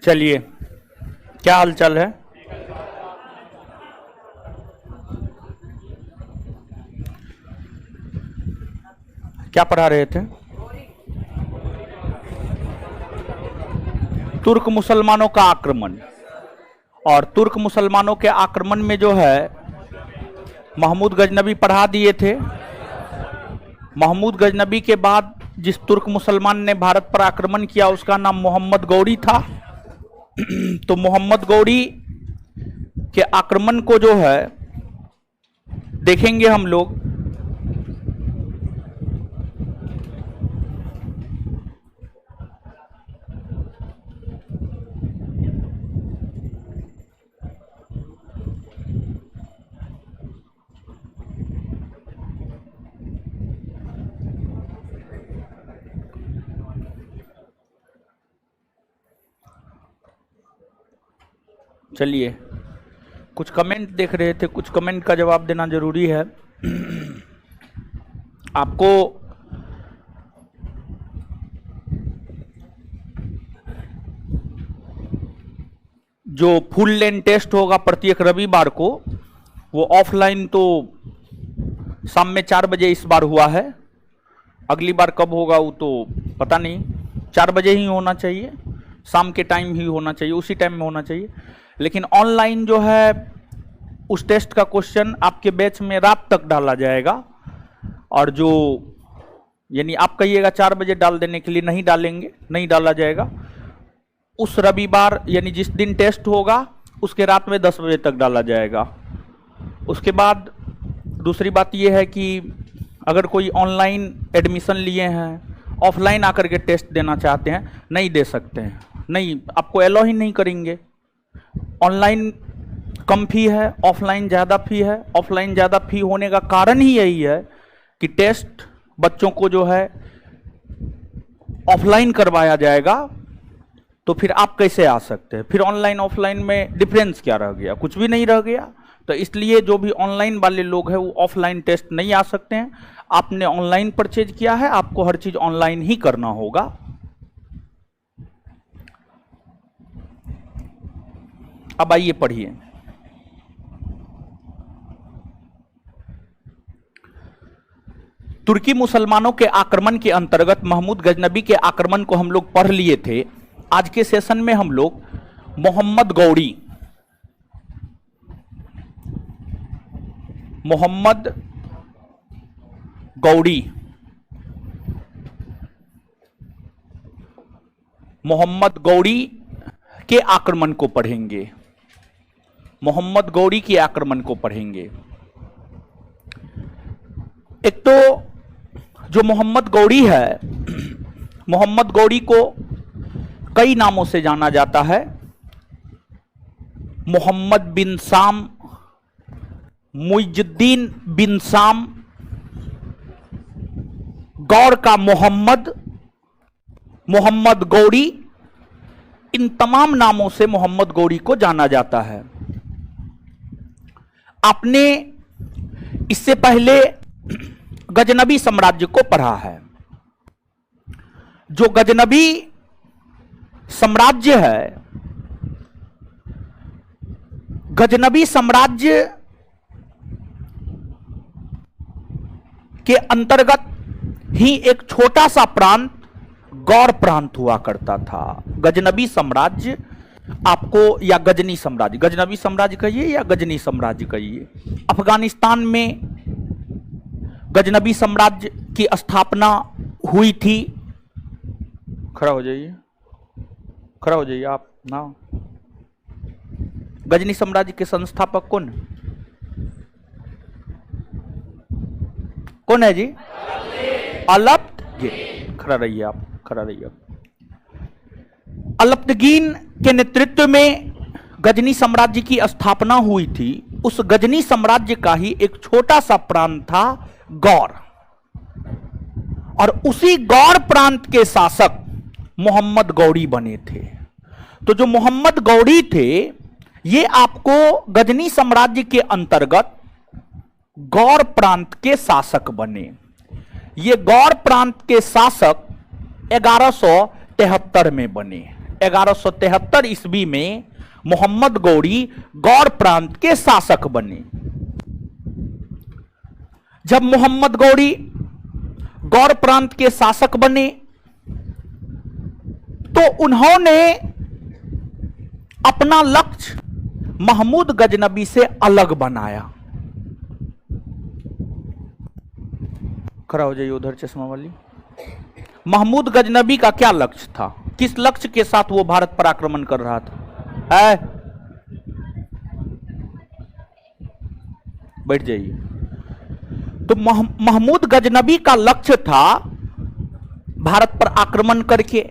चलिए, क्या हालचाल है? क्या पढ़ा रहे थे? तुर्क मुसलमानों का आक्रमण। और तुर्क मुसलमानों के आक्रमण में जो है महमूद गजनबी पढ़ा दिए थे। महमूद गजनबी के बाद जिस तुर्क मुसलमान ने भारत पर आक्रमण किया उसका नाम मोहम्मद गौरी था। तो मोहम्मद गौरी के आक्रमण को जो है देखेंगे हम लोग। चलिए, कुछ कमेंट देख रहे थे, कुछ कमेंट का जवाब देना जरूरी है। आपको जो फुल लेन टेस्ट होगा प्रत्येक रविवार को, वो ऑफलाइन तो शाम में 4 बजे इस बार हुआ है। अगली बार कब होगा वो तो पता नहीं। 4 बजे ही होना चाहिए, शाम के टाइम ही होना चाहिए, उसी टाइम में होना चाहिए। लेकिन ऑनलाइन जो है उस टेस्ट का क्वेश्चन आपके बैच में रात तक डाला जाएगा। और जो यानी आप कहिएगा 4 बजे डाल देने के लिए, नहीं डालेंगे, नहीं डाला जाएगा। उस रविवार यानी जिस दिन टेस्ट होगा उसके रात में 10 बजे तक डाला जाएगा। उसके बाद दूसरी बात यह है कि अगर कोई ऑनलाइन एडमिशन लिए हैं, ऑफलाइन आकर के टेस्ट देना चाहते हैं, नहीं दे सकते हैं, नहीं, आपको अलाउ ही नहीं करेंगे। ऑनलाइन कम फी है, ऑफलाइन ज़्यादा फी है। ऑफलाइन ज़्यादा फी होने का कारण ही यही है कि टेस्ट बच्चों को जो है ऑफलाइन करवाया जाएगा, तो फिर आप कैसे आ सकते हैं? फिर ऑनलाइन ऑफलाइन में डिफरेंस क्या रह गया? कुछ भी नहीं रह गया। तो इसलिए जो भी ऑनलाइन वाले लोग हैं वो ऑफलाइन टेस्ट नहीं आ सकते हैं। आपने ऑनलाइन परचेज किया है, आपको हर चीज ऑनलाइन ही करना होगा। अब आइए पढ़िए। तुर्की मुसलमानों के आक्रमण के अंतर्गत महमूद गजनबी के आक्रमण को हम लोग पढ़ लिए थे। आज के सेशन में हम लोग मोहम्मद गौरी के आक्रमण को पढ़ेंगे। मोहम्मद गौरी के आक्रमण को पढ़ेंगे। एक तो जो मोहम्मद गौरी है, मोहम्मद गौरी को कई नामों से जाना जाता है। मोहम्मद बिन शाम मुइजुद्दीन बिन शाम, गौर का मोहम्मद, मोहम्मद गौरी, इन तमाम नामों से मोहम्मद गौरी को जाना जाता है। आपने इससे पहले गजनबी साम्राज्य को पढ़ा है। जो गजनबी साम्राज्य है, गजनबी साम्राज्य के अंतर्गत ही एक छोटा सा प्रांत गौर प्रांत हुआ करता था। गजनबी साम्राज्य आपको, या गजनी साम्राज्य, गजनबी साम्राज्य कहिए या गजनी साम्राज्य कहिए, अफगानिस्तान में गजनबी साम्राज्य की स्थापना हुई थी। खड़ा हो जाइए, खड़ा हो जाइए आप ना। गजनी साम्राज्य के संस्थापक कौन है जी? अलप्तगीन। खड़ा रहिए आप, खड़ा रहिए। अलप्तगीन के नेतृत्व में गजनी साम्राज्य की स्थापना हुई थी। उस गजनी साम्राज्य का ही एक छोटा सा प्रांत था गौर, और उसी गौर प्रांत के शासक मोहम्मद गौरी बने थे। तो जो मोहम्मद गौरी थे, ये आपको गजनी साम्राज्य के अंतर्गत गौर प्रांत के शासक बने। ये गौर प्रांत के शासक 1173 में बने। 1173 ईस्वी में मोहम्मद गौरी गौर प्रांत के शासक बने। जब मोहम्मद गौरी गौर प्रांत के शासक बने तो उन्होंने अपना लक्ष्य महमूद गजनबी से अलग बनाया। खड़ा हो जाइए उधर चश्मा वाली। महमूद गजनबी का क्या लक्ष्य था? किस लक्ष्य के साथ वो भारत पर आक्रमण कर रहा था? बैठ जाइए। तो महमूद गजनबी का लक्ष्य था भारत पर आक्रमण करके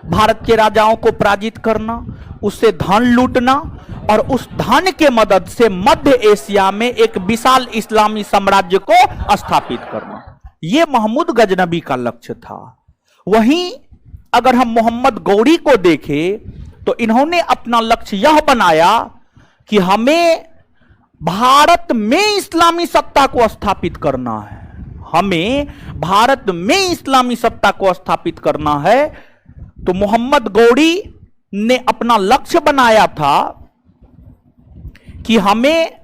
भारत के राजाओं को पराजित करना, उससे धन लूटना और उस धन के मदद से मध्य एशिया में एक विशाल इस्लामी साम्राज्य को स्थापित करना। यह महमूद गजनबी का लक्ष्य था। वहीं अगर हम मोहम्मद गौरी को देखें तो इन्होंने अपना लक्ष्य यह बनाया कि हमें भारत में इस्लामी सत्ता को स्थापित करना है। हमें भारत में इस्लामी सत्ता को स्थापित करना है। तो मोहम्मद गौरी ने अपना लक्ष्य बनाया था कि हमें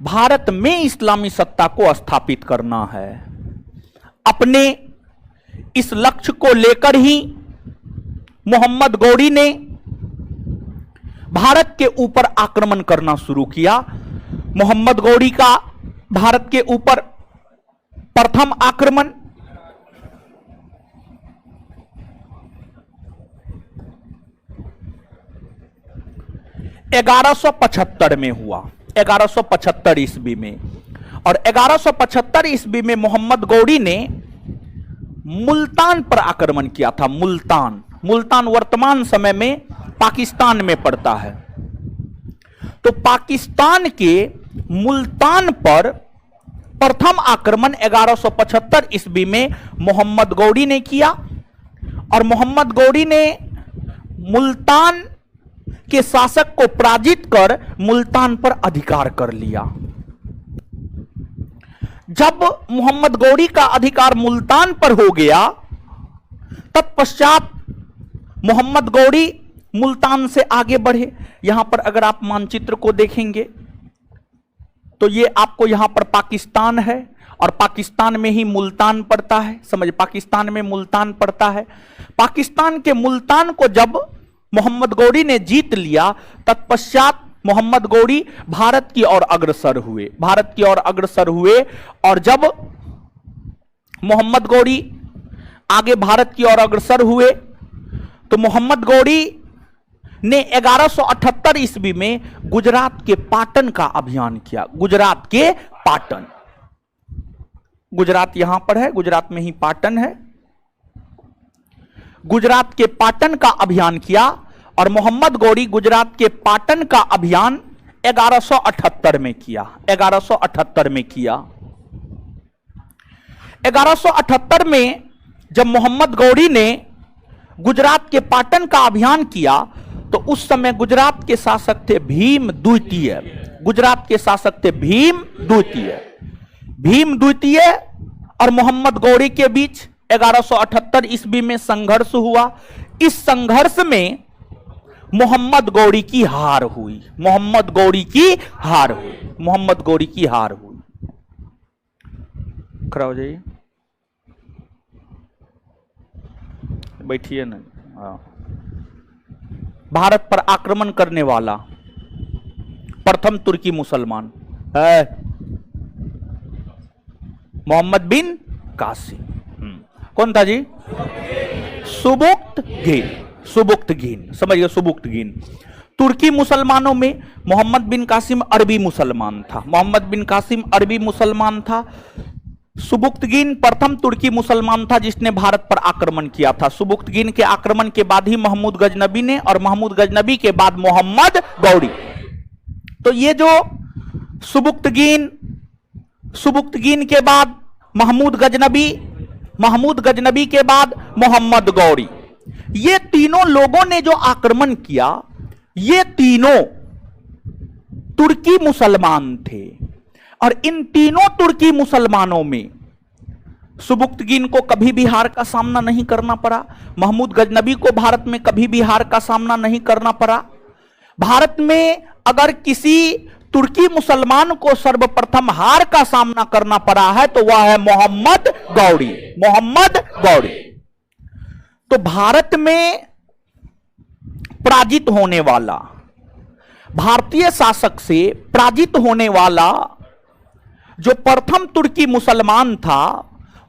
भारत में इस्लामी सत्ता को स्थापित करना है। अपने इस लक्ष्य को लेकर ही मोहम्मद गौरी ने भारत के ऊपर आक्रमण करना शुरू किया। मोहम्मद गौरी का भारत के ऊपर प्रथम आक्रमण 1175 में हुआ, 1175 ईस्वी में। और 1175 ईस्वी में मोहम्मद गौरी ने मुल्तान पर आक्रमण किया था। मुल्तान वर्तमान समय में पाकिस्तान में पड़ता है। तो पाकिस्तान के मुल्तान पर प्रथम आक्रमण 1175 ईस्वी में मोहम्मद गौरी ने किया। और मोहम्मद गौरी ने मुल्तान के शासक को पराजित कर मुल्तान पर अधिकार कर लिया। जब मोहम्मद गौरी का अधिकार मुल्तान पर हो गया, तत्पश्चात मोहम्मद गौरी मुल्तान से आगे बढ़े। यहां पर अगर आप मानचित्र को देखेंगे तो ये आपको यहां पर पाकिस्तान है और पाकिस्तान में ही मुल्तान पड़ता है। समझ, पाकिस्तान में मुल्तान पड़ता है। पाकिस्तान के मुल्तान को जब मोहम्मद गौरी ने जीत लिया, तत्पश्चात मोहम्मद गौरी भारत की ओर अग्रसर हुए। भारत की ओर अग्रसर हुए और जब मोहम्मद गौरी आगे भारत की ओर अग्रसर हुए तो मोहम्मद गौरी ने 1178 ईस्वी में गुजरात के पाटन का अभियान किया। गुजरात के पाटन, गुजरात यहां पर है, गुजरात में ही पाटन है। गुजरात के पाटन का अभियान किया और मोहम्मद गौरी गुजरात के पाटन का अभियान 1178 में किया। 1178 में किया। 1178 में जब मोहम्मद गौरी ने गुजरात के पाटन का अभियान किया तो उस समय गुजरात के शासक थे भीम द्वितीय। गुजरात के शासक थे भीम द्वितीय। भीम द्वितीय और मोहम्मद गौरी के बीच 1178 ईस्वी में संघर्ष हुआ। इस संघर्ष में मोहम्मद गौरी की हार हुई। मोहम्मद गौरी की हार हुई। मोहम्मद गौरी की हार हुई। खड़ा हो जाइए, बैठिए ना। भारत पर आक्रमण करने वाला प्रथम तुर्की मुसलमान है मोहम्मद बिन कासिम। कौन था जी? सुबुक्तगीन। सुबुक्तगीन, समझिए, सुबुक्तगीन। तुर्की मुसलमानों में मोहम्मद बिन कासिम अरबी मुसलमान था। मोहम्मद बिन कासिम अरबी मुसलमान था। सुबुक्तगीन प्रथम तुर्की मुसलमान था जिसने भारत पर आक्रमण किया था। सुबुक्तगीन के आक्रमण के बाद ही महमूद गजनबी ने, और महमूद गजनबी के बाद मोहम्मद गौरी। तो ये जो सुबुक्तगीन के बाद महमूद गजनबी, महमूद गजनबी के बाद मोहम्मद गौरी, ये तीनों लोगों ने जो आक्रमण किया, ये तीनों तुर्की मुसलमान थे। और इन तीनों तुर्की मुसलमानों में सुबुक्तगीन को कभी भी हार का सामना नहीं करना पड़ा। महमूद गजनबी को भारत में कभी भी हार का सामना नहीं करना पड़ा। भारत में अगर किसी तुर्की मुसलमान को सर्वप्रथम हार का सामना करना पड़ा है तो वह है मोहम्मद गौरी। मोहम्मद गौरी। तो भारत में पराजित होने वाला, भारतीय शासक से पराजित होने वाला जो प्रथम तुर्की मुसलमान था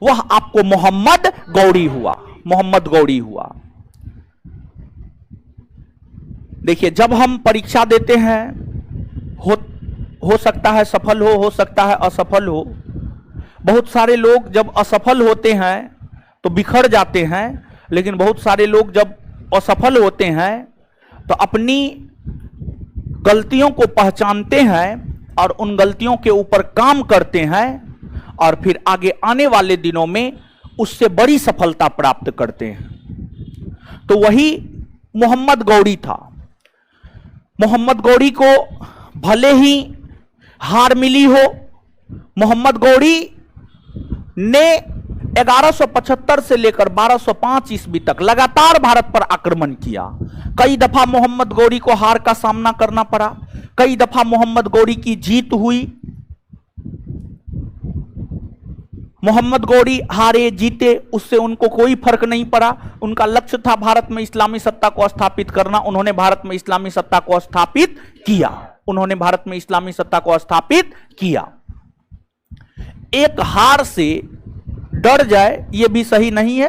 वह आपको मोहम्मद गौरी हुआ। मोहम्मद गौरी हुआ। देखिए, जब हम परीक्षा देते हैं, हो सकता है सफल हो सकता है असफल हो। बहुत सारे लोग जब असफल होते हैं तो बिखर जाते हैं, लेकिन बहुत सारे लोग जब असफल होते हैं तो अपनी गलतियों को पहचानते हैं और उन गलतियों के ऊपर काम करते हैं और फिर आगे आने वाले दिनों में उससे बड़ी सफलता प्राप्त करते हैं। तो वही मोहम्मद गौरी था। मोहम्मद गौरी को भले ही हार मिली हो, मोहम्मद गौरी ने 1175 से लेकर 1205 ईस्वी तक लगातार भारत पर आक्रमण किया। कई दफा मोहम्मद गौरी को हार का सामना करना पड़ा, कई दफा मोहम्मद गौरी की जीत हुई। मोहम्मद गौरी हारे जीते उससे उनको कोई फर्क नहीं पड़ा। उनका लक्ष्य था भारत में इस्लामी सत्ता को स्थापित करना। उन्होंने भारत में इस्लामी सत्ता को स्थापित किया। उन्होंने भारत में इस्लामी सत्ता को स्थापित किया। एक हार से डर जाए यह भी सही नहीं है।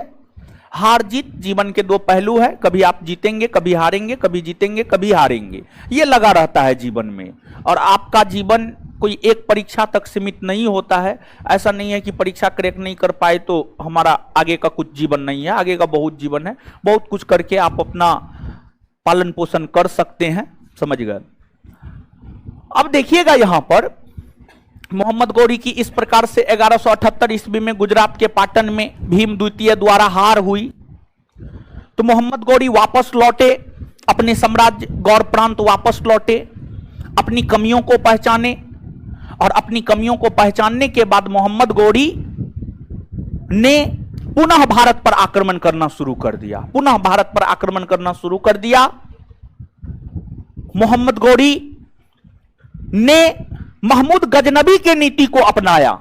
हार जीत जीवन के दो पहलू है। कभी आप जीतेंगे, कभी हारेंगे, कभी जीतेंगे, कभी हारेंगे। यह लगा रहता है जीवन में। और आपका जीवन कोई एक परीक्षा तक सीमित नहीं होता है। ऐसा नहीं है कि परीक्षा क्रैक नहीं कर पाए तो हमारा आगे का कुछ जीवन नहीं है। आगे का बहुत जीवन है। बहुत कुछ करके आप अपना पालन पोषण कर सकते हैं। समझ गए? अब देखिएगा यहां पर मोहम्मद गौरी की इस प्रकार से 1178 ईस्वी में गुजरात के पाटन में भीम द्वितीय द्वारा हार हुई। तो मोहम्मद गौरी वापस लौटे, अपने साम्राज्य गौर प्रांत वापस लौटे, अपनी कमियों को पहचाने। और अपनी कमियों को पहचानने के बाद मोहम्मद गौरी ने पुनः भारत पर आक्रमण करना शुरू कर दिया। पुनः भारत पर आक्रमण करना शुरू कर दिया। मोहम्मद गौरी ने महमूद गजनबी के नीति को अपनाया।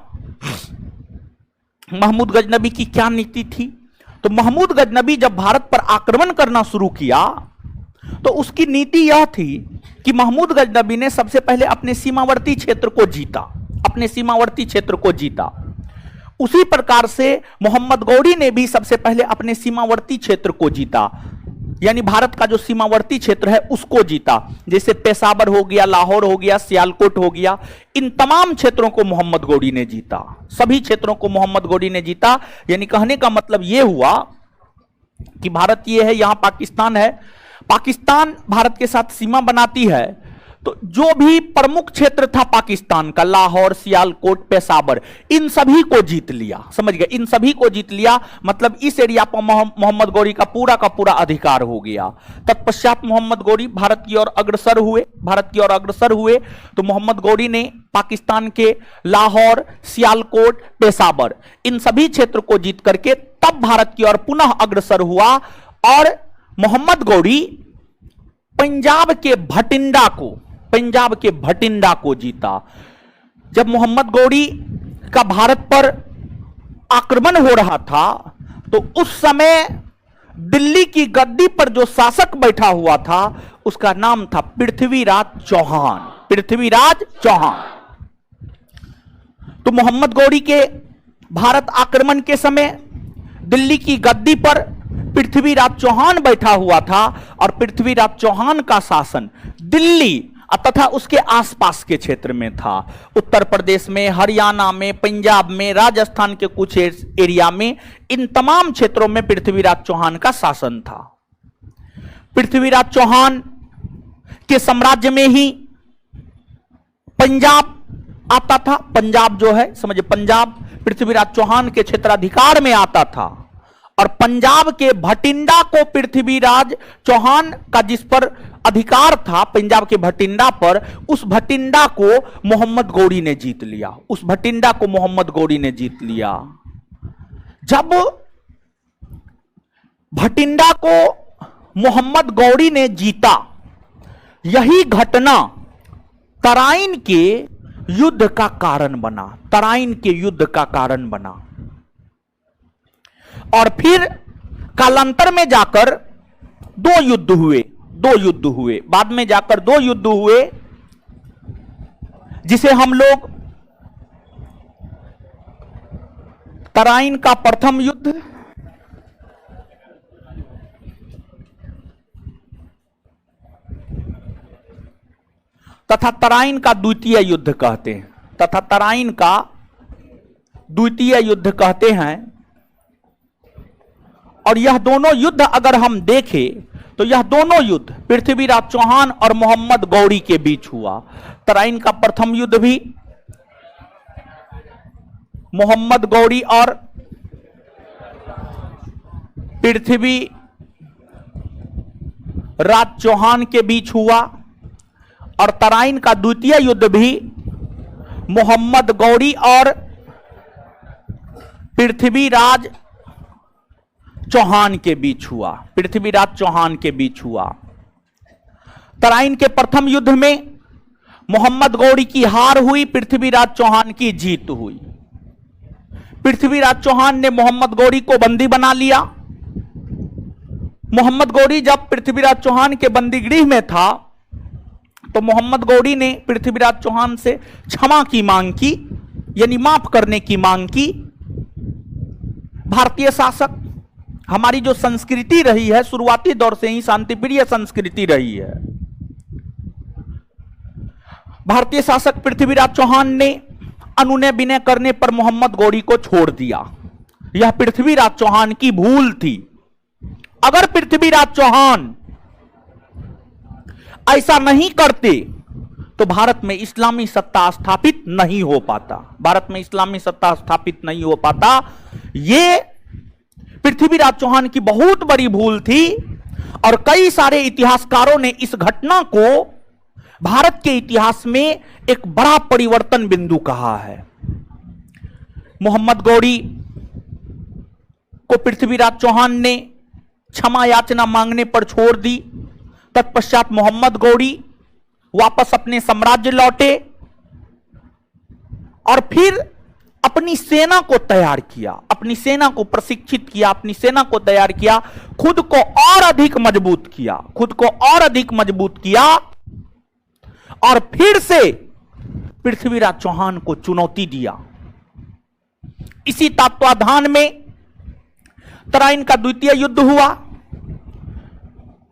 महमूद गजनबी की क्या नीति थी? तो महमूद गजनबी जब भारत पर आक्रमण करना शुरू किया तो उसकी नीति यह थी कि महमूद गजनबी ने सबसे पहले अपने सीमावर्ती क्षेत्र को जीता। अपने सीमावर्ती क्षेत्र को जीता। उसी प्रकार से मोहम्मद गौरी ने भी सबसे पहले अपने सीमावर्ती क्षेत्र को जीता, यानी भारत का जो सीमावर्ती क्षेत्र है उसको जीता। जैसे पेशावर हो गया, लाहौर हो गया, सियालकोट हो गया, इन तमाम क्षेत्रों को मोहम्मद गौरी ने जीता। सभी क्षेत्रों को मोहम्मद गौरी ने जीता। यानी कहने का मतलब यह हुआ कि भारत ये है, यहां पाकिस्तान है, पाकिस्तान भारत के साथ सीमा बनाती है, तो जो भी प्रमुख क्षेत्र था पाकिस्तान का, लाहौर, सियालकोट, पेशावर, इन सभी को जीत लिया। समझ गए, इन सभी को जीत लिया, मतलब इस एरिया पर मोहम्मद गौरी का पूरा अधिकार हो गया। तत्पश्चात मोहम्मद गौरी भारत की ओर अग्रसर हुए। तो मोहम्मद गौरी ने पाकिस्तान के लाहौर, सियालकोट, पेशावर, इन सभी क्षेत्र को जीत करके तब भारत की ओर पुनः अग्रसर हुआ। और मोहम्मद गौरी पंजाब के भटिंडा को जीता। जब मोहम्मद गौरी का भारत पर आक्रमण हो रहा था तो उस समय दिल्ली की गद्दी पर जो शासक बैठा हुआ था उसका नाम था पृथ्वीराज चौहान। तो मोहम्मद गौरी के भारत आक्रमण के समय दिल्ली की गद्दी पर पृथ्वीराज चौहान बैठा हुआ था और पृथ्वीराज चौहान का शासन दिल्ली तथा उसके आसपास के क्षेत्र में था। उत्तर प्रदेश में, हरियाणा में, पंजाब में, राजस्थान के कुछ एरिया में, इन तमाम क्षेत्रों में पृथ्वीराज चौहान का शासन था। पृथ्वीराज चौहान के साम्राज्य में ही पंजाब आता था। पंजाब जो है, समझे, पंजाब पृथ्वीराज चौहान के क्षेत्राधिकार में आता था और पंजाब के भटिंडा को पृथ्वीराज चौहान का जिस पर अधिकार था, पंजाब के भटिंडा पर, उस भटिंडा को मोहम्मद गौरी ने जीत लिया। जब भटिंडा को मोहम्मद गौरी ने जीता, यही घटना तराइन के युद्ध का कारण बना। और फिर कालांतर में जाकर दो युद्ध हुए, बाद में जाकर दो युद्ध हुए, जिसे हम लोग तराइन का प्रथम युद्ध तथा तराइन का द्वितीय युद्ध कहते हैं। और यह दोनों युद्ध अगर हम देखें तो यह दोनों युद्ध पृथ्वीराज चौहान और मोहम्मद गौरी के बीच हुआ। तराइन का प्रथम युद्ध भी मोहम्मद गौरी और पृथ्वीराज चौहान के बीच हुआ और तराइन का द्वितीय युद्ध भी मोहम्मद गौरी और पृथ्वीराज चौहान के बीच हुआ। तराइन के प्रथम युद्ध में मोहम्मद गौरी की हार हुई, पृथ्वीराज चौहान की जीत हुई। पृथ्वीराज चौहान ने मोहम्मद गौरी को बंदी बना लिया। मोहम्मद गौरी जब पृथ्वीराज चौहान के बंदीगृह में था तो मोहम्मद गौरी ने पृथ्वीराज चौहान से क्षमा की मांग की, यानी माफ करने की मांग की। भारतीय शासक, हमारी जो संस्कृति रही है शुरुआती दौर से ही शांतिप्रिय संस्कृति रही है। भारतीय शासक पृथ्वीराज चौहान ने अनुनय विनय करने पर मोहम्मद गौरी को छोड़ दिया। यह पृथ्वीराज चौहान की भूल थी। अगर पृथ्वीराज चौहान ऐसा नहीं करते तो भारत में इस्लामी सत्ता स्थापित नहीं हो पाता। यह पृथ्वीराज चौहान की बहुत बड़ी भूल थी और कई सारे इतिहासकारों ने इस घटना को भारत के इतिहास में एक बड़ा परिवर्तन बिंदु कहा है। मोहम्मद गौरी को पृथ्वीराज चौहान ने क्षमा याचना मांगने पर छोड़ दी। तत्पश्चात मोहम्मद गौरी वापस अपने साम्राज्य लौटे और फिर अपनी सेना को तैयार किया, अपनी सेना को प्रशिक्षित किया, अपनी सेना को तैयार किया, खुद को और अधिक मजबूत किया और फिर से पृथ्वीराज चौहान को चुनौती दिया। इसी तत्वाधान में तराइन का द्वितीय युद्ध हुआ।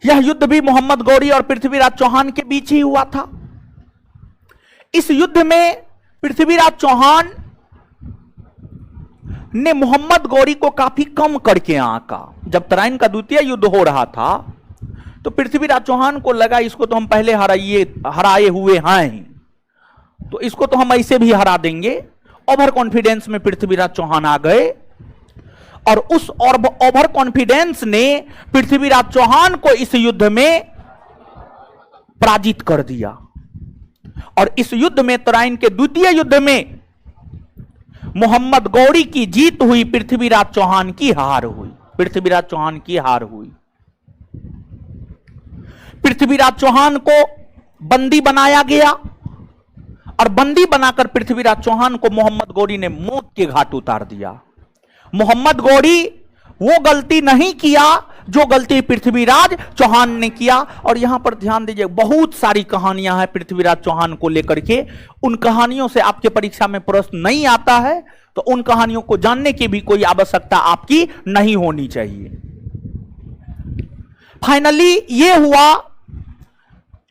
यह युद्ध भी मोहम्मद गौरी और पृथ्वीराज चौहान के बीच ही हुआ था। इस युद्ध में पृथ्वीराज चौहान ने मोहम्मद गौरी को काफी कम करके आंका। जब तराइन का द्वितीय युद्ध हो रहा था तो पृथ्वीराज चौहान को लगा इसको तो हम पहले हराए हुए हैं, तो इसको तो हम ऐसे भी हरा देंगे। ओवर कॉन्फिडेंस में पृथ्वीराज चौहान आ गए और उस ओवर कॉन्फिडेंस ने पृथ्वीराज चौहान को इस युद्ध में पराजित कर दिया। और इस युद्ध में, तराइन के द्वितीय युद्ध में, मोहम्मद गौरी की जीत हुई, पृथ्वीराज चौहान की हार हुई। पृथ्वीराज चौहान की हार हुई। पृथ्वीराज चौहान को बंदी बनाया गया और बंदी बनाकर पृथ्वीराज चौहान को मोहम्मद गौरी ने मौत के घाट उतार दिया। मोहम्मद गौरी वो गलती नहीं किया जो गलती पृथ्वीराज चौहान ने किया। और यहां पर ध्यान दीजिए, बहुत सारी कहानियां हैं पृथ्वीराज चौहान को लेकर के। उन कहानियों से आपके परीक्षा में प्रश्न नहीं आता है, तो उन कहानियों को जानने की भी कोई आवश्यकता आपकी नहीं होनी चाहिए। फाइनली यह हुआ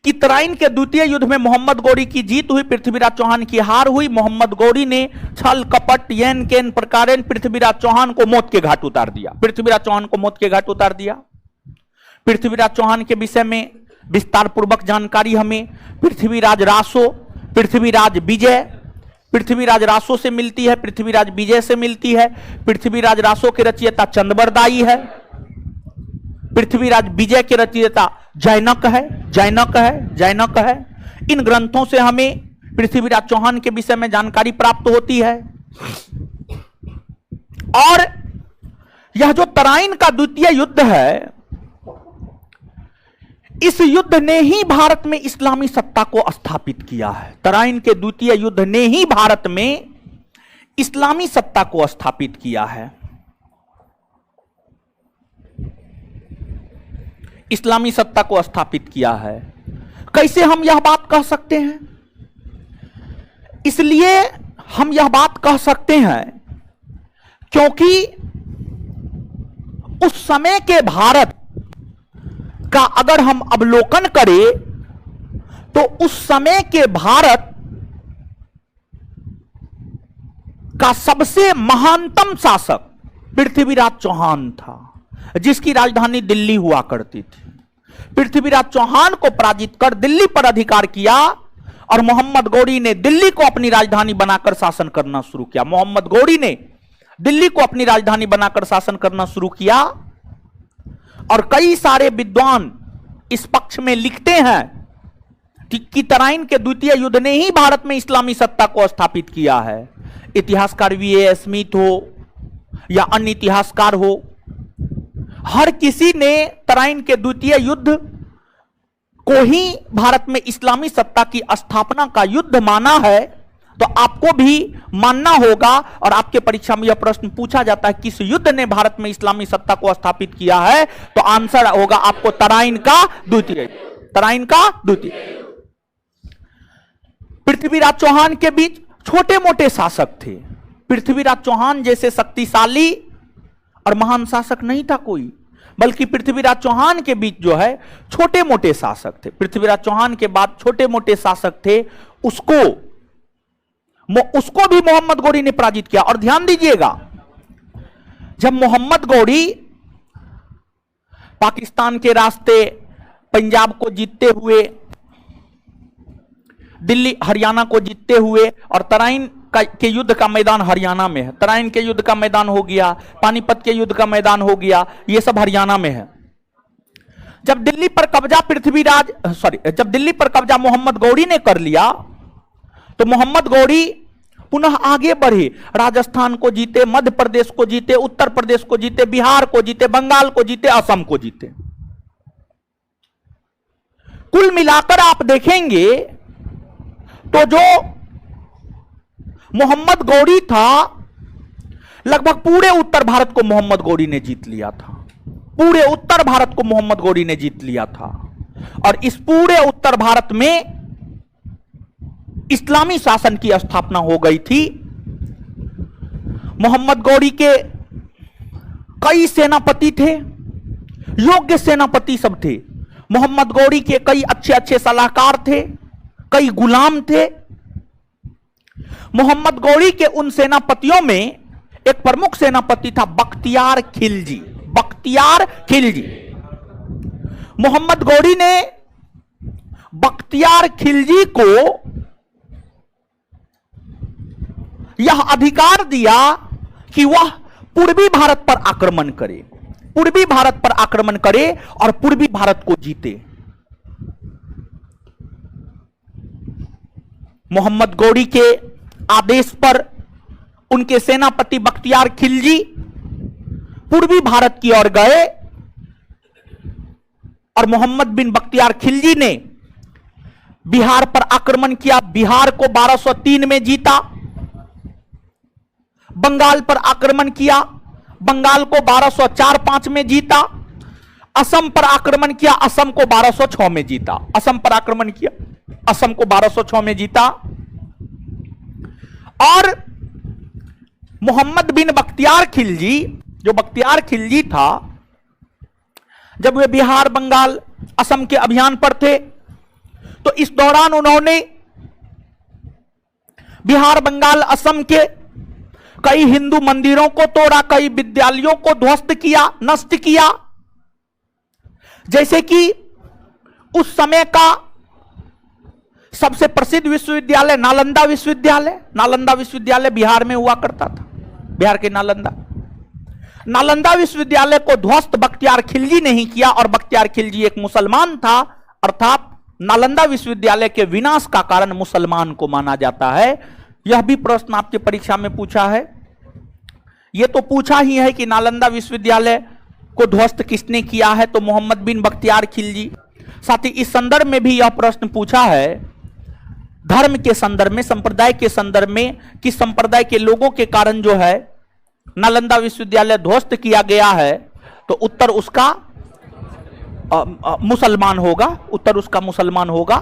कि तराइन के द्वितीय युद्ध में मोहम्मद गौरी की जीत हुई, पृथ्वीराज चौहान की हार हुई। मोहम्मद गौरी ने छल कपट येन केन प्रकारेण पृथ्वीराज चौहान को मौत के घाट उतार दिया। पृथ्वीराज चौहान को मौत के घाट उतार दिया। पृथ्वीराज चौहान के विषय में विस्तार पूर्वक जानकारी हमें पृथ्वीराज रासो, पृथ्वीराज विजय, पृथ्वीराज रासो से मिलती है, पृथ्वीराज विजय से मिलती है। पृथ्वीराज रासो के रचयिता चंद्रबरदाई है, पृथ्वीराज विजय के रचयिता जैनक है। इन ग्रंथों से हमें पृथ्वीराज चौहान के विषय में जानकारी प्राप्त होती है। और यह जो तराइन का द्वितीय युद्ध है, इस युद्ध ने ही भारत में इस्लामी सत्ता को स्थापित किया है। तराइन के द्वितीय युद्ध ने ही भारत में इस्लामी सत्ता को स्थापित किया है। इस्लामी सत्ता को स्थापित किया है। कैसे हम यह बात कह सकते हैं? इसलिए हम यह बात कह सकते हैं क्योंकि उस समय के भारत का अगर हम अवलोकन करें तो उस समय के भारत का सबसे महानतम शासक पृथ्वीराज चौहान था, जिसकी राजधानी दिल्ली हुआ करती थी। पृथ्वीराज चौहान को पराजित कर दिल्ली पर अधिकार किया और मोहम्मद गौरी ने दिल्ली को अपनी राजधानी बनाकर शासन करना शुरू किया। मोहम्मद गौरी ने दिल्ली को अपनी राजधानी बनाकर शासन करना शुरू किया। और कई सारे विद्वान इस पक्ष में लिखते हैं कि तराइन के द्वितीय युद्ध ने ही भारत में इस्लामी सत्ता को स्थापित किया है। इतिहासकार वी.ए. स्मिथ हो या अन्य इतिहासकार हो, हर किसी ने तराइन के द्वितीय युद्ध को ही भारत में इस्लामी सत्ता की स्थापना का युद्ध माना है। तो आपको भी मानना होगा। और आपके परीक्षा में यह प्रश्न पूछा जाता है किस युद्ध ने भारत में इस्लामी सत्ता को स्थापित किया है, तो आंसर होगा आपको तराइन का द्वितीय। तराइन का द्वितीय। पृथ्वीराज चौहान के बीच छोटे मोटे शासक थे। पृथ्वीराज चौहान जैसे शक्तिशाली और महान शासक नहीं था कोई, बल्कि पृथ्वीराज चौहान के बीच जो है छोटे मोटे शासक थे। पृथ्वीराज चौहान के बाद छोटे मोटे शासक थे, उसको भी मोहम्मद गौरी ने पराजित किया। और ध्यान दीजिएगा, जब मोहम्मद गौरी पाकिस्तान के रास्ते पंजाब को जीतते हुए, दिल्ली हरियाणा को जीतते हुए, और तराइन के युद्ध का मैदान हरियाणा में है, तराइन के युद्ध का मैदान हो गया, पानीपत के युद्ध का मैदान हो गया, ये सब हरियाणा में है। जब दिल्ली पर कब्जा मोहम्मद गौरी ने कर लिया, तो मोहम्मद गौरी पुनः आगे बढ़े, राजस्थान को जीते, मध्य प्रदेश को जीते, उत्तर प्रदेश को जीते, बिहार को जीते, बंगाल को जीते, असम को जीते। कुल मिलाकर आप देखेंगे तो जो मोहम्मद गौरी था, लगभग पूरे उत्तर भारत को मोहम्मद गौरी ने जीत लिया था। पूरे उत्तर भारत को मोहम्मद गौरी ने जीत लिया था। और इस पूरे उत्तर भारत में इस्लामी शासन की स्थापना हो गई थी। मोहम्मद गौरी के कई सेनापति थे, योग्य सेनापति सब थे। मोहम्मद गौरी के कई अच्छे अच्छे सलाहकार थे, कई गुलाम थे। मोहम्मद गौरी के उन सेनापतियों में एक प्रमुख सेनापति था बख्तियार खिलजी। बख्तियार खिलजी मोहम्मद गौरी ने बख्तियार खिलजी को यह अधिकार दिया कि वह पूर्वी भारत पर आक्रमण करे, पूर्वी भारत पर आक्रमण करे और पूर्वी भारत को जीते। मोहम्मद गौरी के आदेश पर उनके सेनापति बख्तियार खिलजी पूर्वी भारत की ओर गए और मोहम्मद बिन बख्तियार खिलजी ने बिहार पर आक्रमण किया। बिहार को 1203 में जीता। बंगाल पर आक्रमण किया, बंगाल को 1204-5 में जीता। असम पर आक्रमण किया, असम को 1206 में जीता। असम पर आक्रमण किया, असम को 1206 में जीता। और मोहम्मद बिन बख्तियार खिलजी, जो बख्तियार खिलजी था, जब वे बिहार, बंगाल, असम के अभियान पर थे तो इस दौरान उन्होंने बिहार, बंगाल, असम के कई हिंदू मंदिरों को तोड़ा, कई विद्यालयों को ध्वस्त किया, नष्ट किया। जैसे कि उस समय का सबसे प्रसिद्ध विश्वविद्यालय नालंदा विश्वविद्यालय, नालंदा विश्वविद्यालय बिहार में हुआ करता था, बिहार के नालंदा विश्वविद्यालय को ध्वस्त बख्तियार खिलजी ने ही किया। और बख्तियार खिलजी एक मुसलमान था, अर्थात नालंदा विश्वविद्यालय के विनाश का कारण मुसलमान को माना जाता है। यह भी प्रश्न आपके परीक्षा में पूछा है। यह तो पूछा ही है कि नालंदा विश्वविद्यालय को ध्वस्त किसने किया है, तो मोहम्मद बिन बख्तियार खिलजी। साथ ही इस संदर्भ में भी यह प्रश्न पूछा है, धर्म के संदर्भ में, संप्रदाय के संदर्भ में, कि संप्रदाय के लोगों के कारण जो है नालंदा विश्वविद्यालय ध्वस्त किया गया है, तो उत्तर उसका मुसलमान होगा, उत्तर उसका मुसलमान होगा।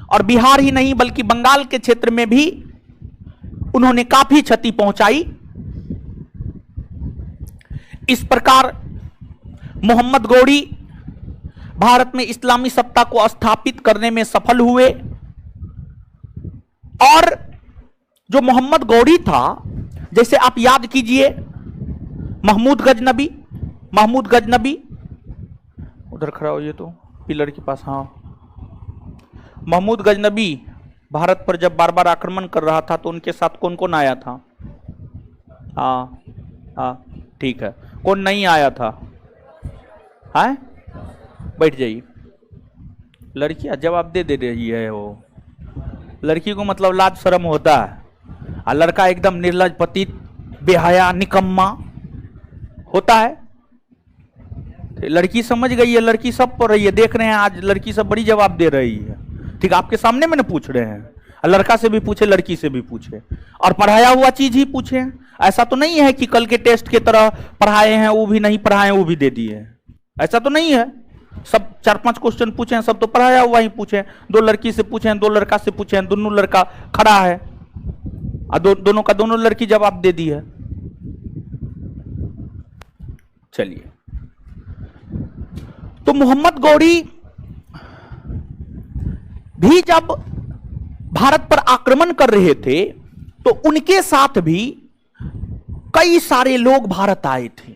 और बिहार ही नहीं बल्कि बंगाल के क्षेत्र में भी उन्होंने काफी क्षति पहुंचाई। इस प्रकार मोहम्मद गौरी भारत में इस्लामी सत्ता को स्थापित करने में सफल हुए। और जो मोहम्मद गौरी था, जैसे आप याद कीजिए महमूद गजनबी उधर खड़ा हो, ये तो पिलर के पास, हाँ, महमूद गजनबी भारत पर जब बार बार आक्रमण कर रहा था तो उनके साथ कौन कौन आया था? हाँ ठीक है, कौन नहीं आया था? हाँ, बैठ जाइए। लड़कियां जवाब दे रही है। वो लड़की को मतलब लाज शर्म होता है, और लड़का एकदम निर्लज, पतित, बेहया, निकम्मा होता है। लड़की समझ गई है, लड़की सब पढ़ रही है, देख रहे हैं आज लड़की सब बड़ी जवाब दे रही है। ठीक, आपके सामने मैंने पूछ रहे हैं, लड़का से भी पूछे, लड़की से भी पूछे, और पढ़ाया हुआ चीज ही पूछे। ऐसा तो नहीं है कि कल के टेस्ट की तरह पढ़ाए हैं वो भी नहीं पढ़ाए वो भी दे दिए, ऐसा तो नहीं है। सब 4-5 क्वेश्चन पूछे हैं, सब तो पढ़ाया हुआ ही पूछे। 2 लड़की से पूछे हैं, 2 लड़का से पूछे हैं, दोनों लड़का खड़ा है और दोनों का दोनों लड़की जवाब दे दी है। चलिए, तो मोहम्मद गौरी भी जब भारत पर आक्रमण कर रहे थे तो उनके साथ भी कई सारे लोग भारत आए थे।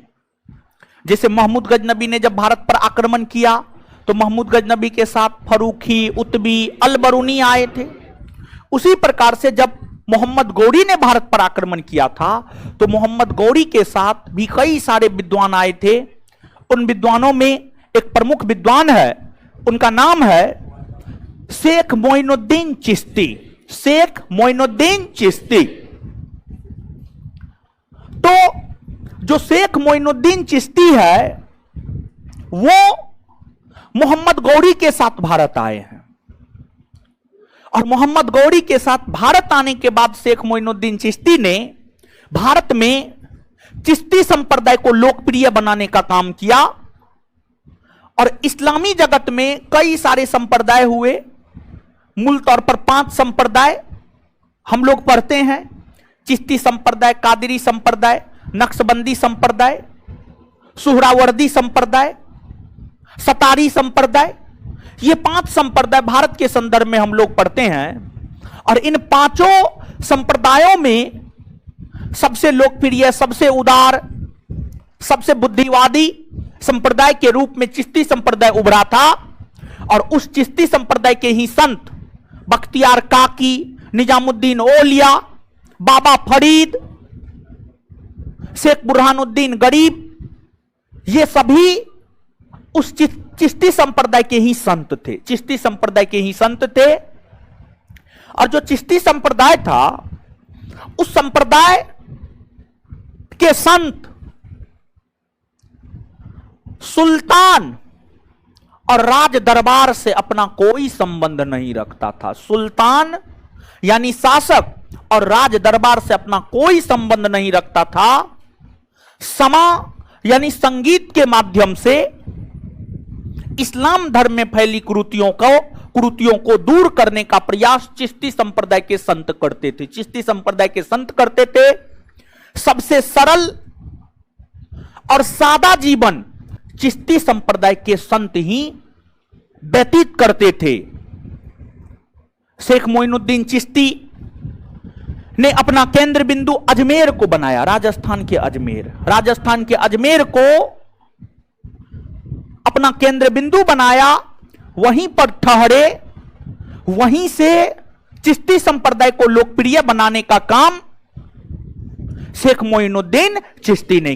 जैसे महमूद गजनबी ने जब भारत पर आक्रमण किया तो महमूद गजनबी के साथ फरूखी, उतबी, अलबरूनी आए थे। उसी प्रकार से जब मोहम्मद गौरी ने भारत पर आक्रमण किया था तो मोहम्मद गौरी के साथ भी कई सारे विद्वान आए थे। उन विद्वानों में एक प्रमुख विद्वान है, उनका नाम है शेख मोइनुद्दीन चिश्ती। शेख मोइनुद्दीन चिश्ती। तो जो शेख मोइनुद्दीन चिश्ती है वो मोहम्मद गौरी के साथ भारत आए हैं, और मोहम्मद गौरी के साथ भारत आने के बाद शेख मोइनुद्दीन चिश्ती ने भारत में चिश्ती संप्रदाय को लोकप्रिय बनाने का काम किया। और इस्लामी जगत में कई सारे संप्रदाय हुए। मूल तौर पर 5 संप्रदाय हम लोग पढ़ते हैं: चिश्ती संप्रदाय, कादरी संप्रदाय, नक्शबंदी संप्रदाय, सुहरावर्दी संप्रदाय, सतारी संप्रदाय। ये 5 संप्रदाय भारत के संदर्भ में हम लोग पढ़ते हैं। और इन 5 संप्रदायों में सबसे लोकप्रिय, सबसे उदार सबसे बुद्धिवादी संप्रदाय के रूप में चिश्ती संप्रदाय उभरा था, और उस चिश्ती संप्रदाय के ही संत बख्तियार काकी, निजामुद्दीन औलिया, बाबा फरीद, शेख बुरहानुद्दीन गरीब, ये सभी उस चिश्ती संप्रदाय के ही संत थे, चिश्ती संप्रदाय के ही संत थे। और जो चिश्ती संप्रदाय था, उस संप्रदाय के संत सुल्तान और राज दरबार से अपना कोई संबंध नहीं रखता था। सुल्तान यानी शासक और राज दरबार से अपना कोई संबंध नहीं रखता था। समा यानी संगीत के माध्यम से इस्लाम धर्म में फैली कुरीतियों को दूर करने का प्रयास चिश्ती संप्रदाय के संत करते थे। चिश्ती संप्रदाय के संत करते थे। सबसे सरल और सादा जीवन चिश्ती संप्रदाय के संत ही व्यतीत करते थे। शेख मोइनुद्दीन चिश्ती ने अपना केंद्र बिंदु अजमेर को बनाया, राजस्थान के अजमेर को अपना केंद्र बिंदु बनाया, वहीं पर ठहरे, वहीं से चिश्ती संप्रदाय को लोकप्रिय बनाने का काम शेख मोइनुद्दीन चिश्ती ने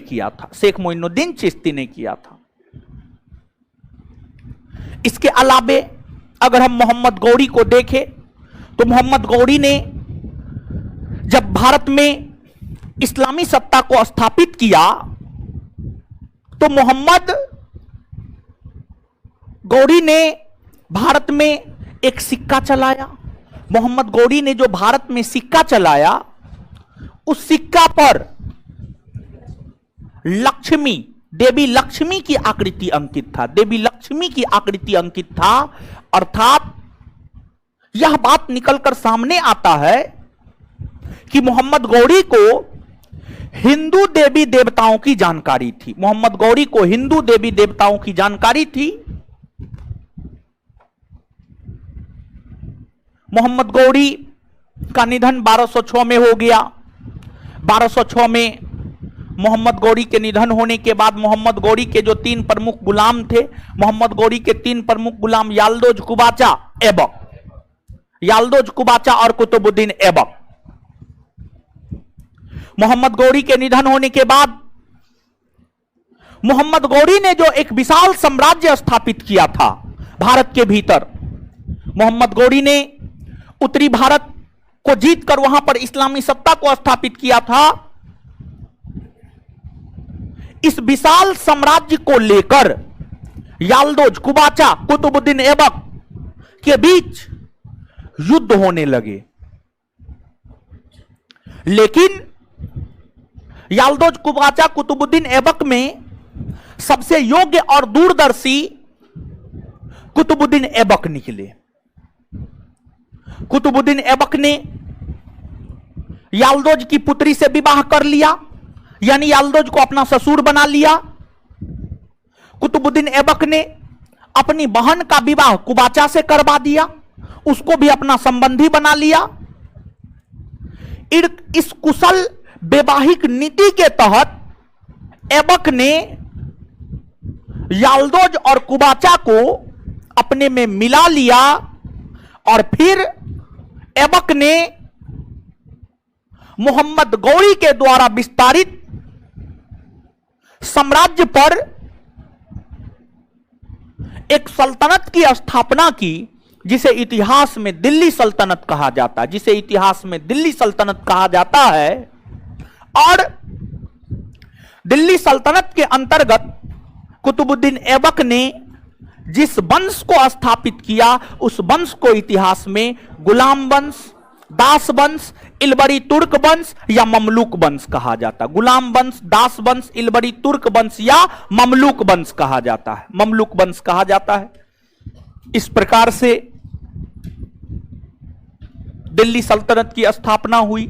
किया था। इसके अलावे अगर हम मोहम्मद गौरी को देखें तो मोहम्मद गौरी ने जब भारत में इस्लामी सत्ता को स्थापित किया तो मोहम्मद गौरी ने भारत में एक सिक्का चलाया। मोहम्मद गौरी ने जो भारत में सिक्का चलाया, उस सिक्का पर देवी लक्ष्मी की आकृति अंकित था। अर्थात यह बात निकलकर सामने आता है कि मोहम्मद गौरी को हिंदू देवी देवताओं की जानकारी थी। मोहम्मद गौरी का निधन 1206 में हो गया। 1206 में मोहम्मद गौरी के निधन होने के बाद मोहम्मद गौरी के जो 3 प्रमुख गुलाम थे, मोहम्मद गौरी के 3 प्रमुख गुलाम याल्दोज कुबाचा और कुतुबुद्दीन ऐबक। मोहम्मद गौरी के निधन होने के बाद मोहम्मद गौरी ने जो एक विशाल साम्राज्य स्थापित किया था भारत के भीतर, मोहम्मद गौरी ने उत्तरी भारत को जीतकर वहां पर इस्लामी सत्ता को स्थापित किया था। इस विशाल साम्राज्य को लेकर याल्दोज कुबाचा, कुतुबुद्दीन ऐबक के बीच युद्ध होने लगे, लेकिन याल्दोज कुबाचा, कुतुबुद्दीन ऐबक में सबसे योग्य और दूरदर्शी कुतुबुद्दीन ऐबक निकले। कुतुबुद्दीन ऐबक ने याल्दोज की पुत्री से विवाह कर लिया, यानी याल्दोज को अपना ससुर बना लिया। कुतुबुद्दीन ऐबक ने अपनी बहन का विवाह कुबाचा से करवा दिया, उसको भी अपना संबंधी बना लिया। इस कुशल वैवाहिक नीति के तहत ऐबक ने याल्दोज और कुबाचा को अपने में मिला लिया और फिर ऐबक ने मोहम्मद गौरी के द्वारा विस्तारित साम्राज्य पर एक सल्तनत की स्थापना की, जिसे इतिहास में दिल्ली सल्तनत कहा जाता है। और दिल्ली सल्तनत के अंतर्गत कुतुबुद्दीन ऐबक ने जिस वंश को स्थापित किया, उस वंश को इतिहास में गुलाम वंश, दास वंश, इलबरी तुर्क वंश या ममलूक वंश कहा जाता है। गुलाम वंश, दास वंश, इलबरी तुर्क वंश या ममलूक वंश कहा जाता है। इस प्रकार से दिल्ली सल्तनत की स्थापना हुई।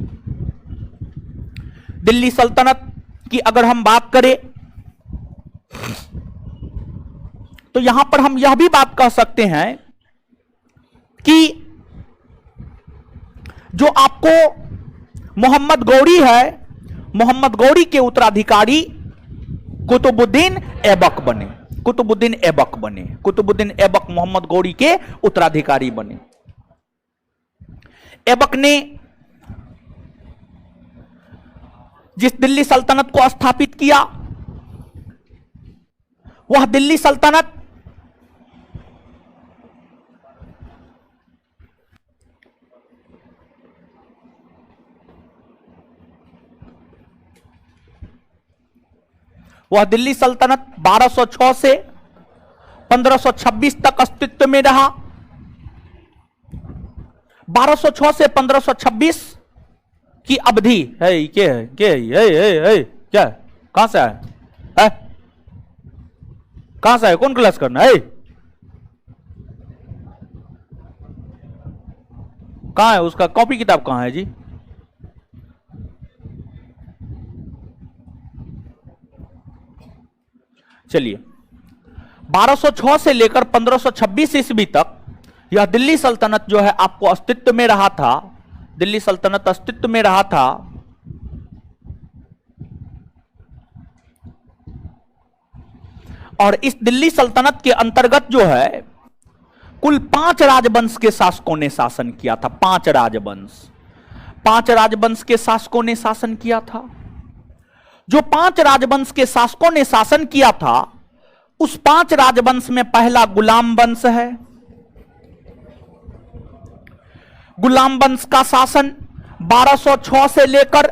दिल्ली सल्तनत की अगर हम बात करें तो यहां पर हम यह भी बात कह सकते हैं कि जो आपको मोहम्मद गौरी है, मोहम्मद गौरी के उत्तराधिकारी कुतुबुद्दीन ऐबक बने, कुतुबुद्दीन ऐबक बने, कुतुबुद्दीन ऐबक मोहम्मद गौरी के उत्तराधिकारी बने। ऐबक ने जिस दिल्ली सल्तनत को स्थापित किया, वह दिल्ली सल्तनत वह दिल्ली सल्तनत 1206 से 1526 तक अस्तित्व में रहा। 1206 से 1526 की अवधि है। क्या है, क्या है, क्या है? कहां से है? कहां से है? कौन क्लास करना है? कहां है उसका कॉपी किताब? कहां है जी? चलिए, 1206 से लेकर 1526 ईस्वी तक यह दिल्ली सल्तनत जो है आपको अस्तित्व में रहा था। दिल्ली सल्तनत अस्तित्व में रहा था। और इस दिल्ली सल्तनत के अंतर्गत जो है कुल 5 राजवंश के शासकों ने शासन किया था। 5 राजवंश, 5 राजवंश के शासकों ने शासन किया था। जो 5 राजवंश के शासकों ने शासन किया था, उस 5 राजवंश में पहला गुलाम वंश है। गुलाम वंश का शासन 1206 से लेकर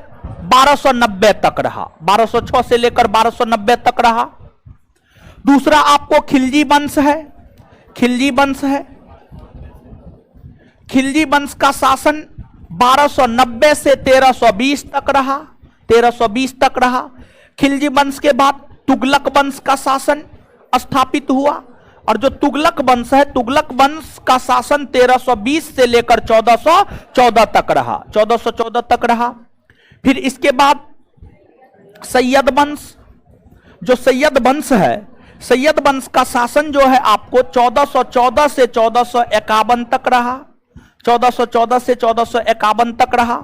1290 तक रहा। 1206 से लेकर 1290 तक रहा। दूसरा आपको खिलजी वंश है। खिलजी वंश है। खिलजी वंश का शासन 1290 से 1320 तक रहा। 1320 तक रहा। खिलजी वंश के बाद तुगलक वंश का शासन स्थापित हुआ। और जो तुगलक वंश है, तुगलक वंश का शासन 1320 से लेकर 1414 तक रहा। 1414 तक रहा। फिर इसके बाद सैयद वंश, जो सैयद वंश है, सैयद वंश का शासन जो है आपको 1414 से 1451 तक रहा। 1414 से 1451 तक रहा।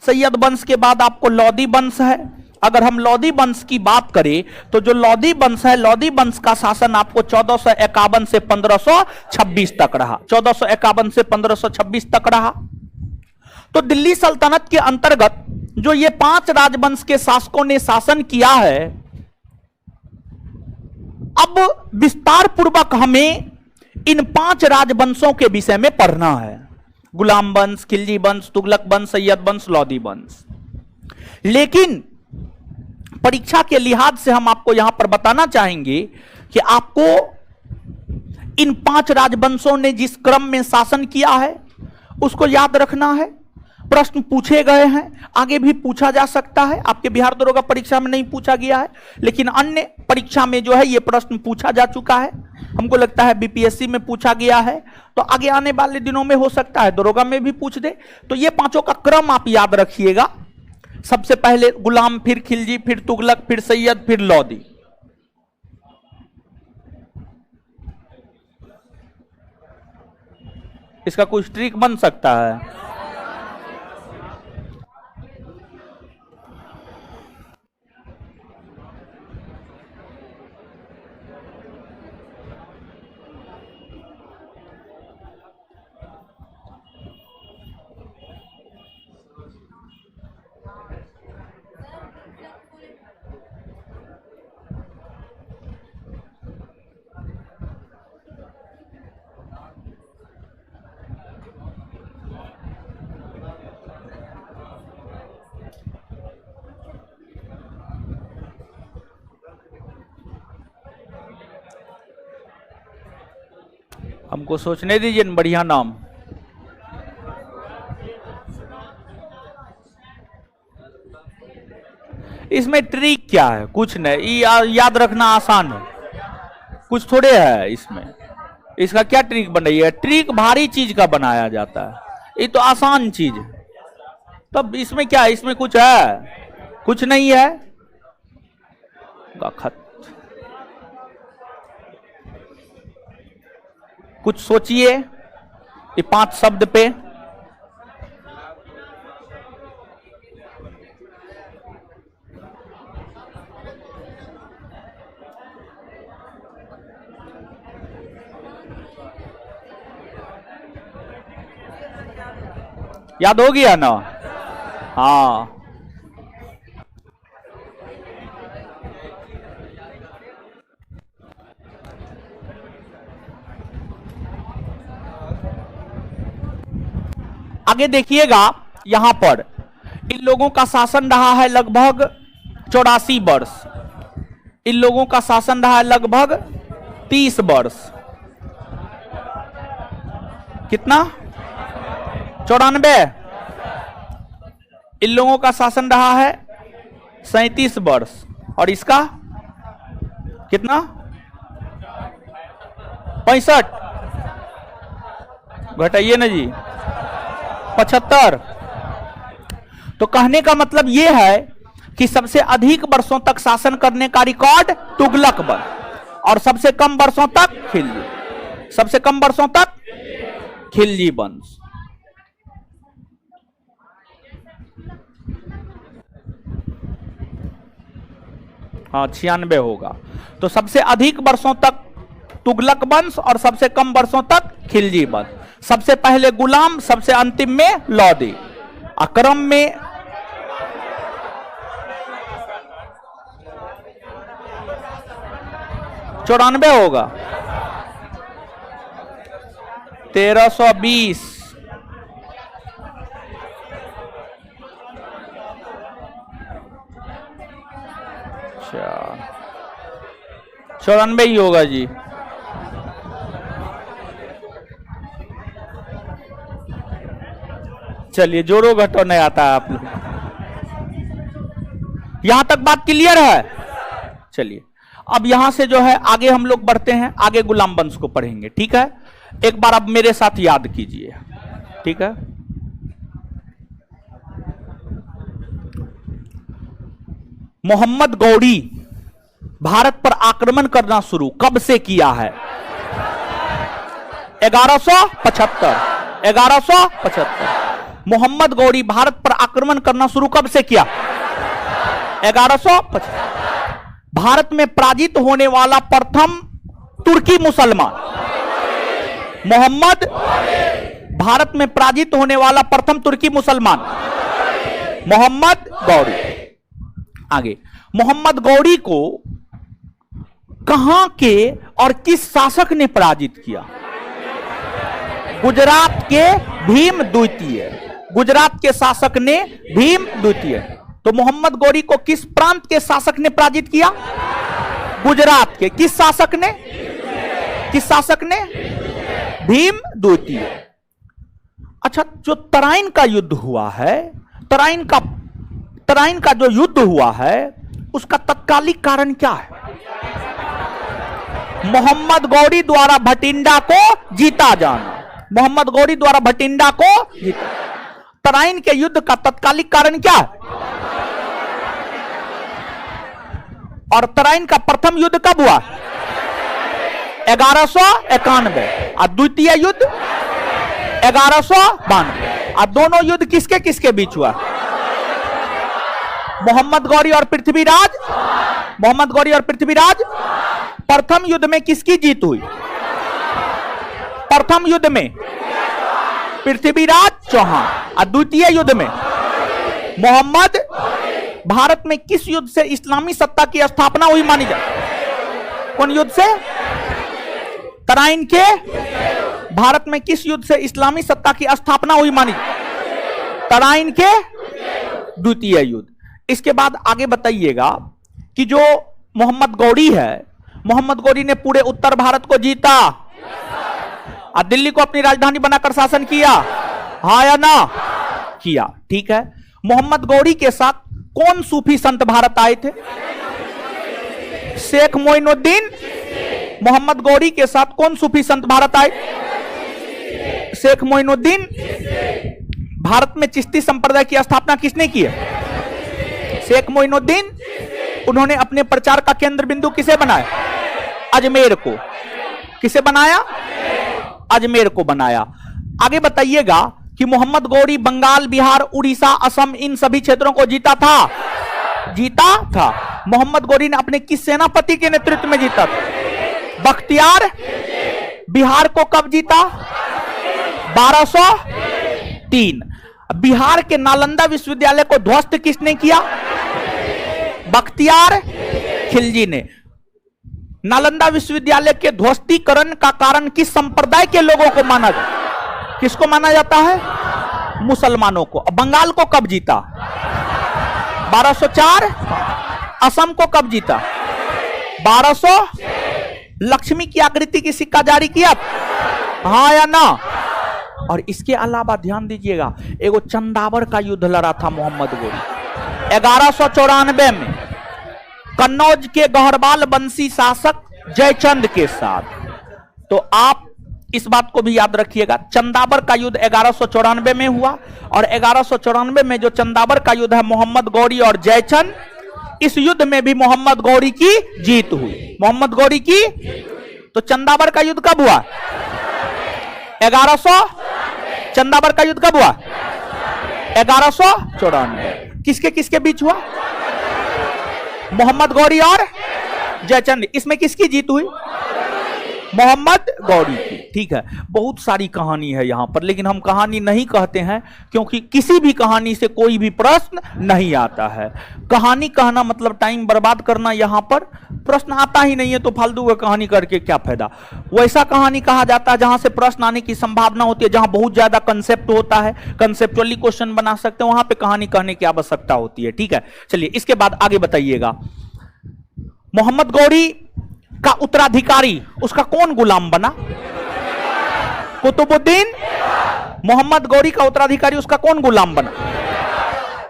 सैयद वंश के बाद आपको लोदी वंश है। अगर हम लोदी वंश की बात करें तो जो लोदी वंश है, लोदी वंश का शासन आपको 1451 से 1526 तक रहा। 1451 से 1526 तक रहा। तो दिल्ली सल्तनत के अंतर्गत जो ये 5 राजवंश के शासकों ने शासन किया है, अब विस्तार पूर्वक हमें इन 5 राजवंशों के विषय में पढ़ना है। गुलाम वंश, खिलजी वंश, तुगलक वंश, सैयद वंश, लोदी वंश। लेकिन परीक्षा के लिहाज से हम आपको यहां पर बताना चाहेंगे कि आपको इन 5 राजवंशों ने जिस क्रम में शासन किया है उसको याद रखना है। प्रश्न पूछे गए हैं, आगे भी पूछा जा सकता है। आपके बिहार दरोगा परीक्षा में नहीं पूछा गया है, लेकिन अन्य परीक्षा में जो है यह प्रश्न पूछा जा चुका है। हमको लगता है बीपीएससी में पूछा गया है, तो आगे आने वाले दिनों में हो सकता है दरोगा में भी पूछ दे। तो ये 5 का क्रम आप याद रखिएगा। सबसे पहले गुलाम, फिर खिलजी, फिर तुगलक, फिर सैयद, फिर लोदी। इसका कोई ट्रिक बन सकता है? हमको सोचने दीजिए बढ़िया नाम। इसमें ट्रिक क्या है? कुछ नहीं, याद रखना आसान है, कुछ थोड़े है इसमें। इसका क्या ट्रिक बनाई है? ट्रिक भारी चीज का बनाया जाता है, ये तो आसान चीज है। तब इसमें क्या है? इसमें कुछ है? कुछ नहीं है। खत कुछ सोचिए ये 5 शब्द पे। याद हो गया ना? हाँ, आगे देखिएगा, यहां पर इन लोगों का शासन रहा है लगभग 84 वर्ष। इन लोगों का शासन रहा है लगभग 30 वर्ष। कितना? 94। इन लोगों का शासन रहा है 37 वर्ष। और इसका कितना? 65। घटाइए ना जी, 75। तो कहने का मतलब यह है कि सबसे अधिक वर्षों तक शासन करने का रिकॉर्ड तुगलक वंश और सबसे कम वर्षों तक खिलजी, सबसे कम वर्षों तक खिलजी वंश। हाँ, 96 होगा। तो सबसे अधिक वर्षों तक तुगलक वंश और सबसे कम वर्षों तक खिलजी वंश। सबसे पहले गुलाम, सबसे अंतिम में लौदी। अक्रम में चौरानवे होगा। 1320। अच्छा, 94 ही होगा जी। चलिए, जोड़ो घटो नहीं आता है आप लोग। यहां तक बात क्लियर है? चलिए, अब यहां से जो है आगे हम लोग बढ़ते हैं, आगे गुलाम वंश को पढ़ेंगे। ठीक है, एक बार अब मेरे साथ याद कीजिए। ठीक है, मोहम्मद गौरी भारत पर आक्रमण करना शुरू कब से किया है? 1175। 1175। मोहम्मद गौरी भारत पर आक्रमण करना शुरू कब से किया? 1175। भारत में पराजित होने वाला प्रथम तुर्की मुसलमान मोहम्मद। भारत में पराजित होने वाला प्रथम तुर्की मुसलमान मोहम्मद गौरी। आगे, मोहम्मद गौरी को कहां के और किस शासक ने पराजित किया? गुजरात के भीम द्वितीय। गुजरात के शासक ने भीम द्वितीय। तो मोहम्मद गौरी को किस प्रांत के शासक ने पराजित किया? गुजरात के। किस शासक ने? किस शासक ने? भीम द्वितीय। अच्छा, जो तराइन का युद्ध हुआ है, तराइन का जो युद्ध हुआ है, उसका तत्कालिक कारण क्या है? मोहम्मद गौरी द्वारा भटिंडा को जीता जाना। मोहम्मद गौरी द्वारा भटिंडा को जीता। तराइन के युद्ध का तत्कालिक कारण क्या है? और तराइन का प्रथम युद्ध कब हुआ? 1191। और द्वितीय युद्ध 1192। और दोनों युद्ध किसके किसके बीच हुआ? मोहम्मद गौरी और पृथ्वीराज। मोहम्मद गौरी और पृथ्वीराज। प्रथम युद्ध में किसकी जीत हुई? प्रथम युद्ध में पृथ्वीराज चौहान। और द्वितीय युद्ध में मोहम्मद। भारत में किस युद्ध से इस्लामी सत्ता की स्थापना हुई मानी जाती? कौन युद्ध से? तराइन के। भारत में किस युद्ध से इस्लामी सत्ता की स्थापना हुई मानी जाती? तराइन के द्वितीय युद्ध। इसके बाद आगे बताइएगा कि जो मोहम्मद गौरी है, मोहम्मद गौरी ने पूरे उत्तर भारत को जीता और दिल्ली को अपनी राजधानी बनाकर शासन किया, हाँ या ना? किया। ठीक है, मोहम्मद गौरी के साथ कौन सूफी संत भारत आए थे? शेख मोइनुद्दीन। मोहम्मद गौरी के साथ कौन सूफी संत भारत आए? शेख मोइनुद्दीन। भारत में चिश्ती संप्रदाय की स्थापना किसने की है? शेख मोइनुद्दीन। उन्होंने अपने प्रचार का केंद्र बिंदु किसे बनाया? अजमेर को। किसे बनाया? अजमेर को बनाया। आगे बताइएगा कि मोहम्मद गौरी बंगाल, बिहार, उड़ीसा, असम इन सभी क्षेत्रों को जीता था? जीता था। मोहम्मद गौरी ने अपने किस सेनापति के नेतृत्व में जीता था? बख्तियार। बिहार को कब जीता? 1203। बिहार के नालंदा विश्वविद्यालय को ध्वस्त किसने किया? बख्तियार खिलजी ने। नालंदा विश्वविद्यालय के ध्वस्तीकरण का कारण किस संप्रदाय के लोगों को माना जाता? किसको माना जाता है? मुसलमानों को। बंगाल को कब जीता? 1204। असम को कब जीता? 1200। लक्ष्मी की आकृति की सिक्का जारी किया, हाँ या ना? और इसके अलावा ध्यान दीजिएगा, एगो चंदावर का युद्ध लड़ा था मोहम्मद गोरी 1194 में कन्नौज के गहरवाल वंशी शासक जयचंद के साथ। तो आप इस बात को भी याद रखिएगा, चंदावर का युद्ध 1194 में हुआ और 1194 में जो चंदावर का युद्ध है मोहम्मद गौरी और जयचंद, इस युद्ध में भी मोहम्मद गौरी की जीत हुई। मोहम्मद गौरी की। तो चंदावर का युद्ध कब हुआ? 1100। चंदावर का युद्ध कब हुआ? 1194। किसके किसके बीच हुआ? मोहम्मद गौरी और जयचंद। इसमें किसकी जीत हुई? मोहम्मद गौरी की। ठीक है, बहुत सारी कहानी है यहां पर, लेकिन हम कहानी नहीं कहते हैं क्योंकि किसी भी कहानी से कोई भी प्रश्न नहीं आता है। कहानी कहना मतलब टाइम बर्बाद करना, यहां पर प्रश्न आता ही नहीं है तो फालतू का कहानी करके क्या फायदा। वैसा कहानी कहा जाता है जहां से प्रश्न आने की संभावना होती है, जहां बहुत ज्यादा कंसेप्ट होता है, कंसेप्चुअली क्वेश्चन बना सकते हैं, वहां पे कहानी कहने की आवश्यकता होती है। ठीक है, चलिए इसके बाद आगे बताइएगा। मोहम्मद गौरी का उत्तराधिकारी उसका कौन गुलाम बना? कुतुबुद्दीन। मोहम्मद गौरी का उत्तराधिकारी उसका कौन गुलाम बना?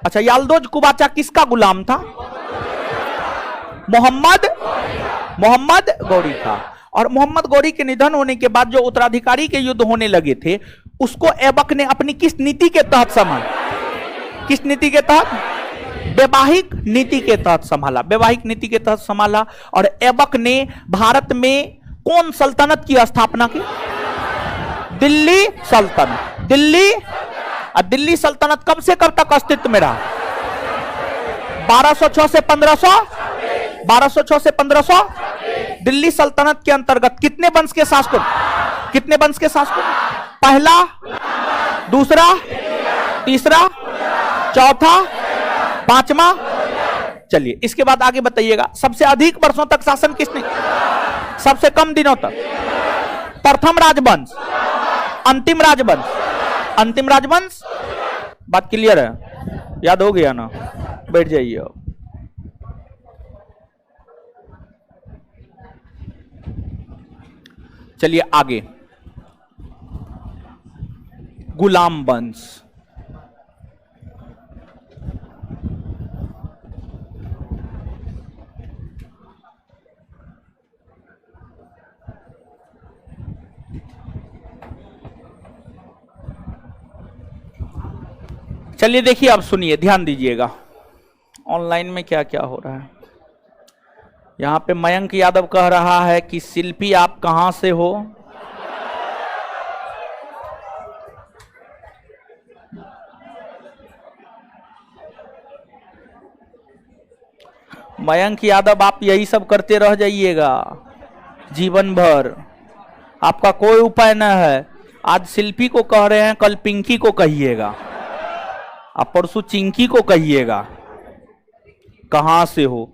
अच्छा, याल्दोज कुबाचा किसका गुलाम था? मोहम्मद गौरी का। और मोहम्मद गौरी के निधन होने के बाद जो उत्तराधिकारी के युद्ध होने लगे थे, उसको ऐबक ने अपनी किस नीति के तहत संभाला? किस नीति के तहत? वैवाहिक नीति के तहत संभाला। वैवाहिक नीति के तहत संभाला। और ऐबक ने भारत में कौन सल्तनत की स्थापना की? दिल्ली सल्तनत। दिल्ली सल्तनत कब से कब तक अस्तित्व में रहा? 1206 से 1500। 1206 से 1500। दिल्ली सल्तनत के अंतर्गत कितने वंश के शासकों? कितने वंश के शासकों? पहला, दूसरा, तीसरा, चौथा, पांचवा। चलिए इसके बाद आगे बताइएगा, सबसे अधिक वर्षों तक शासन किसने? सबसे कम दिनों तक? प्रथम राजवंश, अंतिम राजवंश। अंतिम राजवंश। बात क्लियर है? याद हो गया ना? बैठ जाइए अब। चलिए आगे, गुलाम वंश। चलिए देखिए, अब सुनिए, ध्यान दीजिएगा ऑनलाइन में क्या क्या हो रहा है। यहां पे मयंक यादव कह रहा है कि शिल्पी आप कहां से हो? मयंक यादव आप यही सब करते रह जाइएगा जीवन भर, आपका कोई उपाय न है। आज शिल्पी को कह रहे हैं, कल पिंकी को कहिएगा, आप परसों चिंकी को कहिएगा कहां से हो।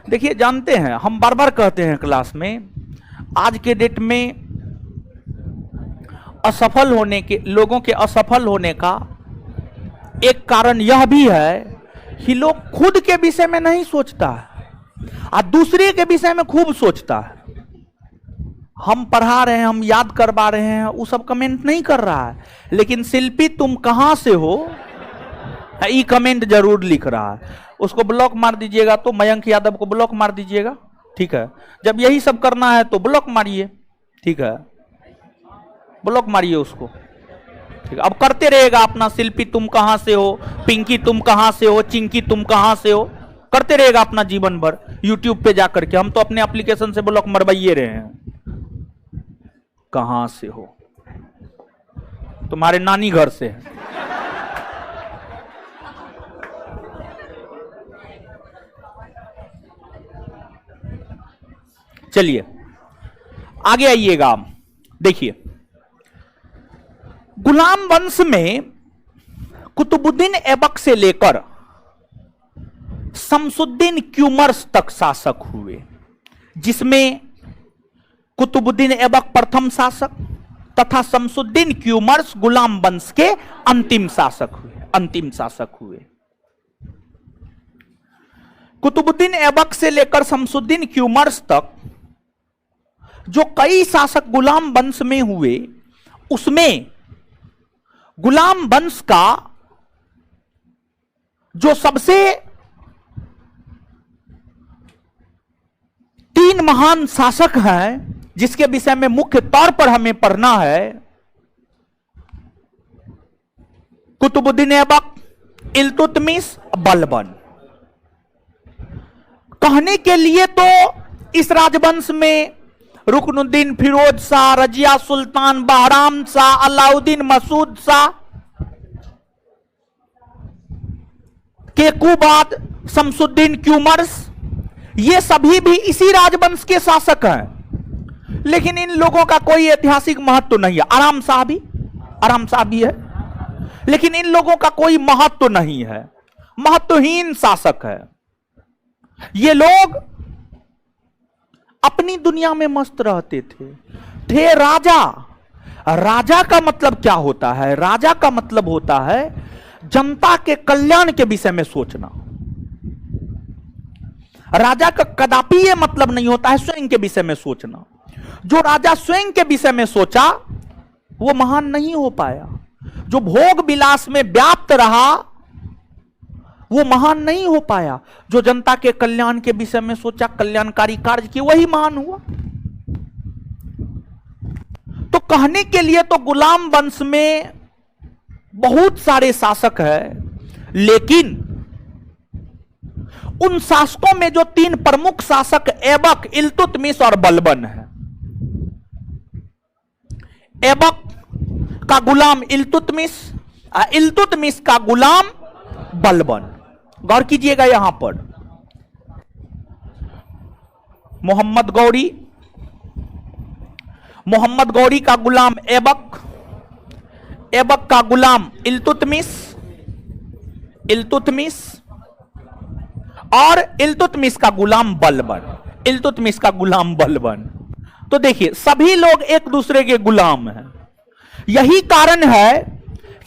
देखिए, जानते हैं हम बार बार कहते हैं क्लास में, आज के डेट में असफल होने के लोगों के असफल होने का एक कारण यह भी है कि लोग खुद के विषय में नहीं सोचता है और दूसरे के विषय में खूब सोचता है। हम पढ़ा रहे हैं, हम याद करवा रहे हैं, वो सब कमेंट नहीं कर रहा है, लेकिन शिल्पी तुम कहां से हो ई कमेंट जरूर लिख रहा है। उसको ब्लॉक मार दीजिएगा, तो मयंक यादव को ब्लॉक मार दीजिएगा। ठीक है, जब यही सब करना है तो ब्लॉक मारिए। ठीक है, ब्लॉक मारिए उसको। ठीक है, अब करते रहेगा अपना, शिल्पी तुम कहां से हो, पिंकी तुम कहां से हो, चिंकी तुम कहां से हो, करते रहेगा अपना जीवन भर यूट्यूब पे जाकर के। हम तो अपने एप्लीकेशन से ब्लॉक मरवाइए रहे हैं। कहां से हो? तुम्हारे नानी घर से है। चलिए आगे आइएगा। देखिए, गुलाम वंश में कुतुबुद्दीन ऐबक से लेकर शमसुद्दीन क्यूमर्स तक शासक हुए, जिसमें कुतुबुद्दीन ऐबक प्रथम शासक तथा शमसुद्दीन क्यूमर्स गुलाम वंश के अंतिम शासक हुए। कुतुबुद्दीन ऐबक से लेकर शमसुद्दीन क्यूमर्स तक जो कई शासक गुलाम वंश में हुए, उसमें गुलाम वंश का जो सबसे 3 महान शासक हैं, जिसके विषय में मुख्य तौर पर हमें पढ़ना है, कुतुबुद्दीन ऐबक, इल्तुतमिश, बलबन। कहने के लिए तो इस राजवंश में रुकनुद्दीन फिरोज शाह, रजिया सुल्तान, बहराम शाह, अलाउद्दीन मसूद शाह, केकूबाद, शमसुद्दीन क्यूमर्स, ये सभी भी इसी राजवंश के शासक हैं, लेकिन इन लोगों का कोई ऐतिहासिक महत्व नहीं है। आराम शाह भी है, लेकिन इन लोगों का कोई महत्व नहीं है, महत्वहीन शासक है। ये लोग अपनी दुनिया में मस्त रहते थे राजा। राजा का मतलब क्या होता है? राजा का मतलब होता है जनता के कल्याण के विषय में सोचना। राजा का कदापि यह मतलब नहीं होता है स्वयं के विषय में सोचना। जो राजा स्वयं के विषय में सोचा वो महान नहीं हो पाया। जो भोग विलास में व्याप्त रहा वो महान नहीं हो पाया। जो जनता के कल्याण के विषय में सोचा, कल्याणकारी कार्य किए, वही महान हुआ। तो कहने के लिए तो गुलाम वंश में बहुत सारे शासक हैं, लेकिन उन शासकों में जो 3 प्रमुख शासक ऐबक, इल्तुतमिश और बलबन है। ऐबक का गुलाम इल्तुतमिश, इल्तुतमिश का गुलाम बलबन। गौर कीजिएगा यहां पर मोहम्मद गौरी का गुलाम ऐबक, ऐबक का गुलाम इल्तुतमिश और इल्तुतमिश का गुलाम बलबन। तो देखिए सभी लोग एक दूसरे के गुलाम हैं। यही कारण है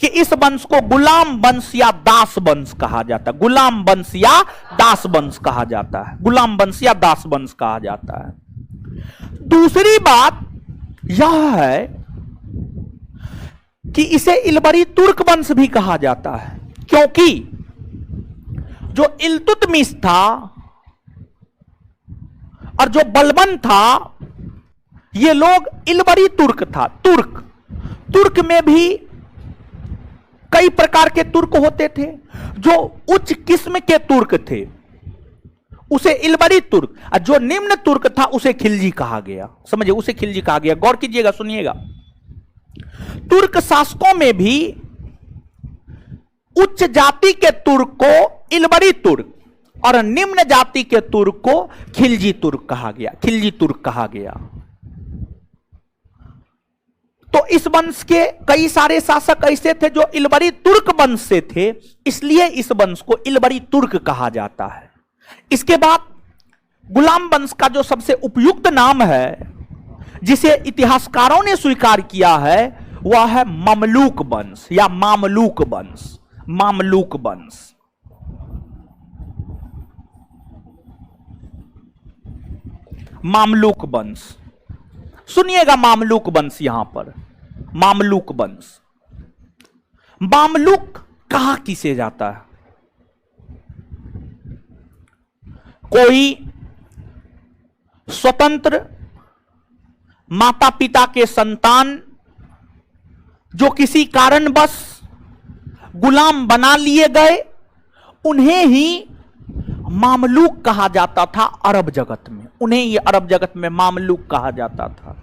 कि इस वंश को गुलाम वंश या दास वंश कहा जाता है। गुलाम वंश या दास वंश कहा जाता है। दूसरी बात यह है कि इसे इलबरी तुर्क वंश भी कहा जाता है, क्योंकि जो इल्तुतमिश था और जो बलबन था, ये लोग इलबरी तुर्क था। तुर्क में भी कई प्रकार के तुर्क होते थे। जो उच्च किस्म के तुर्क थे उसे इलबरी तुर्क, और जो निम्न तुर्क था उसे खिलजी कहा गया। समझिए, उसे खिलजी कहा गया। गौर कीजिएगा, सुनिएगा। तुर्क शासकों में भी उच्च जाति के तुर्क को इलबरी तुर्क और निम्न जाति के तुर्क को खिलजी तुर्क कहा गया। तो इस वंश के कई सारे शासक ऐसे थे जो इलबरी तुर्क वंश से थे, इसलिए इस वंश को इलबरी तुर्क कहा जाता है। इसके बाद गुलाम वंश का जो सबसे उपयुक्त नाम है, जिसे इतिहासकारों ने स्वीकार किया है, वह है ममलूक वंश या मामलूक वंश। सुनिएगा मामलूक वंश। यहां पर मामलूक कहा किसे जाता है? कोई स्वतंत्र माता पिता के संतान जो किसी कारणवश गुलाम बना लिए गए, उन्हें ही मामलूक कहा जाता था। अरब जगत में उन्हें ये अरब जगत में मामलूक कहा जाता था।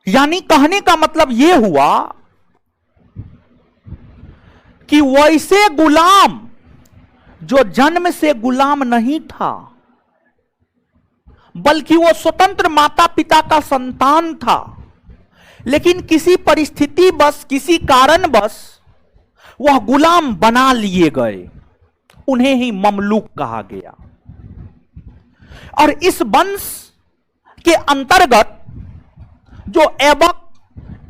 यानी कहने का मतलब यह हुआ कि वैसे गुलाम जो जन्म से गुलाम नहीं था, बल्कि वो स्वतंत्र माता पिता का संतान था, लेकिन किसी परिस्थिति बस, किसी कारणवश वह गुलाम बना लिए गए, उन्हें ही ममलूक कहा गया। और इस वंश के अंतर्गत जो ऐबक,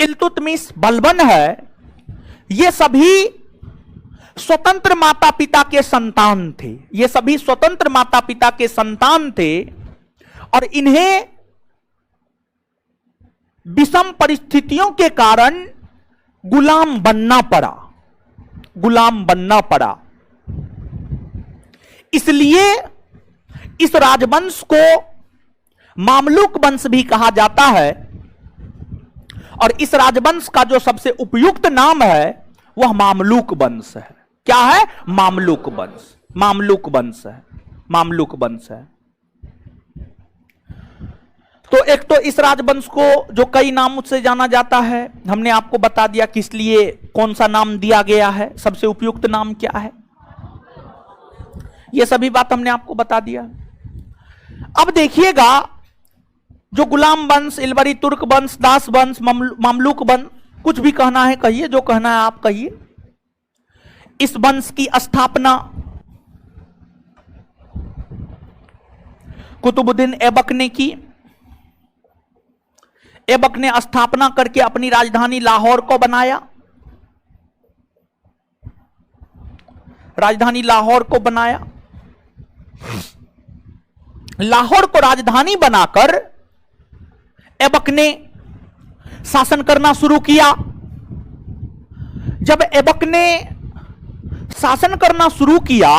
इल्तुतमिश, बलबन है, ये सभी स्वतंत्र माता पिता के संतान थे। ये सभी स्वतंत्र माता पिता के संतान थे और इन्हें विषम परिस्थितियों के कारण गुलाम बनना पड़ा, गुलाम बनना पड़ा। इसलिए इस राजवंश को मामलूक वंश भी कहा जाता है और इस राजवंश का जो सबसे उपयुक्त नाम है वह मामलूक वंश है। क्या है? मामलूक वंश। मामलूक वंश है, मामलूक वंश है। तो एक तो इस राजवंश को जो कई नामों से जाना जाता है, हमने आपको बता दिया किस लिए कौन सा नाम दिया गया है, सबसे उपयुक्त नाम क्या है, यह सभी बात हमने आपको बता दिया। अब देखिएगा, जो गुलाम वंश, इलवरी तुर्क वंश, दास वंश, मामलूक वंश, कुछ भी कहना है कहिए, जो कहना है आप कहिए। इस वंश की स्थापना कुतुबुद्दीन ऐबक ने की। ऐबक ने स्थापना करके अपनी राजधानी लाहौर को बनाया, राजधानी लाहौर को बनाया। लाहौर को राजधानी बनाकर ऐबक ने शासन करना शुरू किया। जब ऐबक ने शासन करना शुरू किया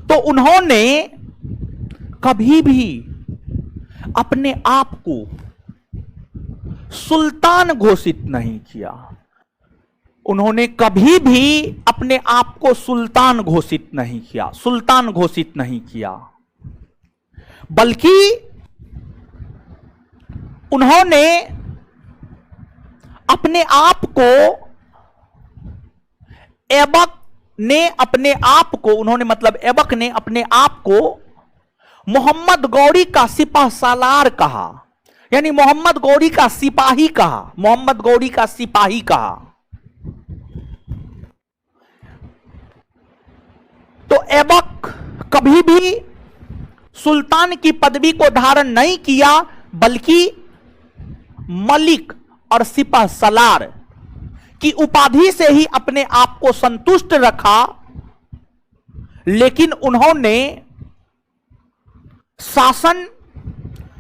तो उन्होंने कभी भी अपने आप को सुल्तान घोषित नहीं किया। उन्होंने कभी भी अपने आप को सुल्तान घोषित नहीं किया, सुल्तान घोषित नहीं किया, बल्कि उन्होंने अपने आप को, ऐबक ने अपने आप को, उन्होंने मतलब ऐबक ने अपने आप को मोहम्मद गौरी का सिपह सालार कहा, यानी मोहम्मद गौरी का सिपाही कहा, मोहम्मद गौरी का सिपाही कहा। तो ऐबक कभी भी सुल्तान की पदवी को धारण नहीं किया, बल्कि मलिक और सिपह सलार की उपाधि से ही अपने आप को संतुष्ट रखा। लेकिन उन्होंने शासन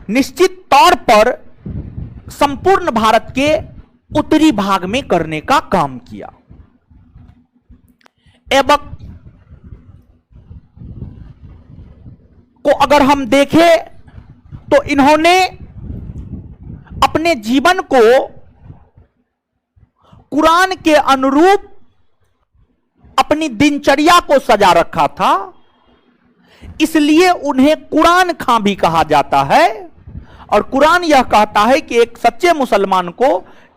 निश्चित तौर पर संपूर्ण भारत के उत्तरी भाग में करने का काम किया। ऐबक को अगर हम देखें तो इन्होंने अपने जीवन को कुरान के अनुरूप अपनी दिनचर्या को सजा रखा था, इसलिए उन्हें कुरान खां भी कहा जाता है। और कुरान यह कहता है कि एक सच्चे मुसलमान को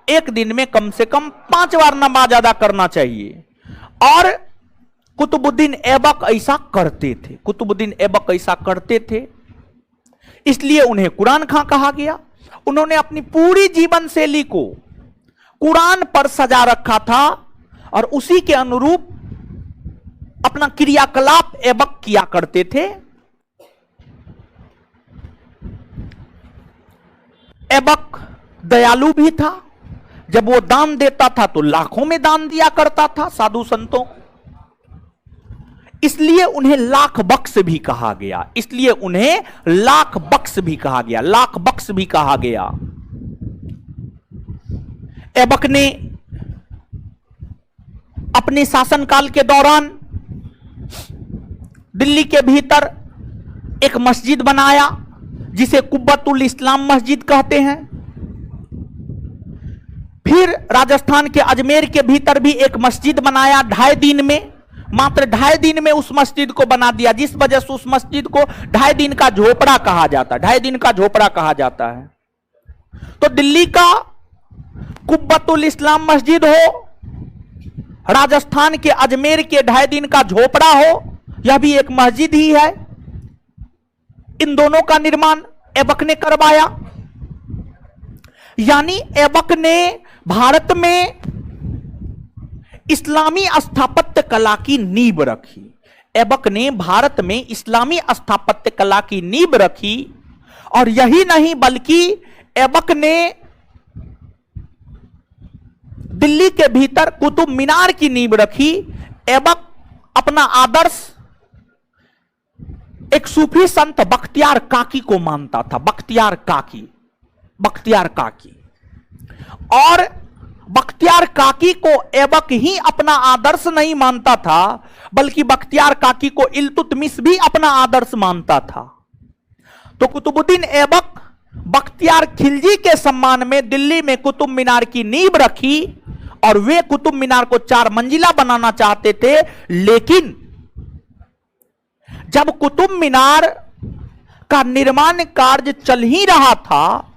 एक दिन में कम से कम 5 बार नमाज अदा करना चाहिए। और कुतुबुद्दीन ऐबक ऐसा करते थे, कुतुबुद्दीन ऐबक ऐसा करते थे, इसलिए उन्हें कुरान खां कहा गया। उन्होंने अपनी पूरी जीवन शैली को कुरान पर सजा रखा था और उसी के अनुरूप अपना क्रियाकलाप ऐबक किया करते थे। ऐबक दयालु भी था, जब वो दान देता था तो लाखों में दान दिया करता था साधु संतों को, इसलिए उन्हें लाख बख्श भी कहा गया, इसलिए उन्हें लाख बख्श भी कहा गया, लाख बख्श भी कहा गया। ऐबक ने अपने शासनकाल के दौरान दिल्ली के भीतर एक मस्जिद बनाया जिसे कुब्बतुल इस्लाम मस्जिद कहते हैं। फिर राजस्थान के अजमेर के भीतर भी एक मस्जिद बनाया 2.5 दिन में, मात्र 2.5 दिन में उस मस्जिद को बना दिया, जिस वजह से उस मस्जिद को 2.5 दिन का झोपड़ा कहा जाता है, 2.5 दिन का झोपड़ा कहा जाता है। तो दिल्ली का कुब्बतुल इस्लाम मस्जिद हो, राजस्थान के अजमेर के 2.5 दिन का झोपड़ा हो, यह भी एक मस्जिद ही है। इन दोनों का निर्माण ऐबक ने करवाया। यानी ऐबक ने भारत में इस्लामी स्थापत्य कला की नींव रखी। ऐबक ने भारत में इस्लामी स्थापत्य कला की नींव रखी। और यही नहीं बल्कि ऐबक ने दिल्ली के भीतर कुतुब मीनार की नींव रखी। ऐबक अपना आदर्श एक सूफी संत बख्तियार काकी को मानता था। बख्तियार काकी और बख्तियार काकी को ऐबक ही अपना आदर्श नहीं मानता था, बल्कि बख्तियार काकी को इल्तुतमिश भी अपना आदर्श मानता था। तो कुतुबुद्दीन ऐबक बख्तियार खिलजी के सम्मान में दिल्ली में कुतुब मीनार की नींव रखी और वे कुतुब मीनार को 4 मंजिला बनाना चाहते थे। लेकिन जब कुतुब मीनार का निर्माण कार्य चल ही रहा था,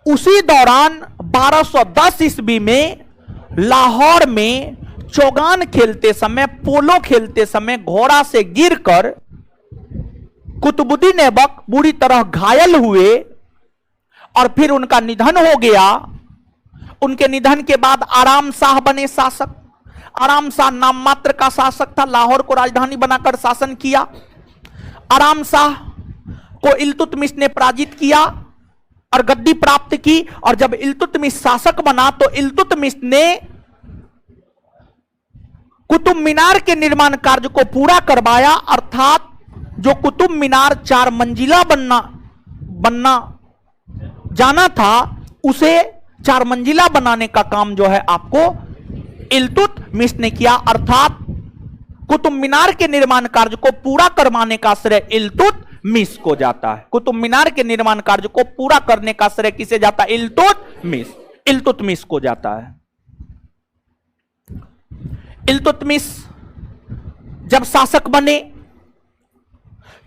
उसी दौरान 1210 ईस्वी में लाहौर में चौगान खेलते समय, पोलो खेलते समय घोड़ा से गिरकर कुतुबुद्दीन ऐबक बुरी तरह घायल हुए और फिर उनका निधन हो गया। उनके निधन के बाद आराम शाह बने शासक। आराम शाह नाम मात्र का शासक था, लाहौर को राजधानी बनाकर शासन किया। आराम शाह को इल्तुतमिश ने पराजित किया और गद्दी प्राप्त की। और जब इल्तुतमिश शासक बना तो इल्तुतमिश ने कुतुब मीनार के निर्माण कार्य को पूरा करवाया, अर्थात जो कुतुब मीनार 4 मंजिला बनना जाना था, उसे 4 मंजिला बनाने का काम जो है आपको इल्तुतमिश ने किया। अर्थात कुतुब मीनार के निर्माण कार्य को पूरा करवाने का श्रेय इल्तुतमिश को जाता है। कुतुब मीनार के निर्माण कार्य को पूरा करने का श्रेय किसे जाता है? इल्तुतमिश को जाता है। इल्तुतमिश जब शासक बने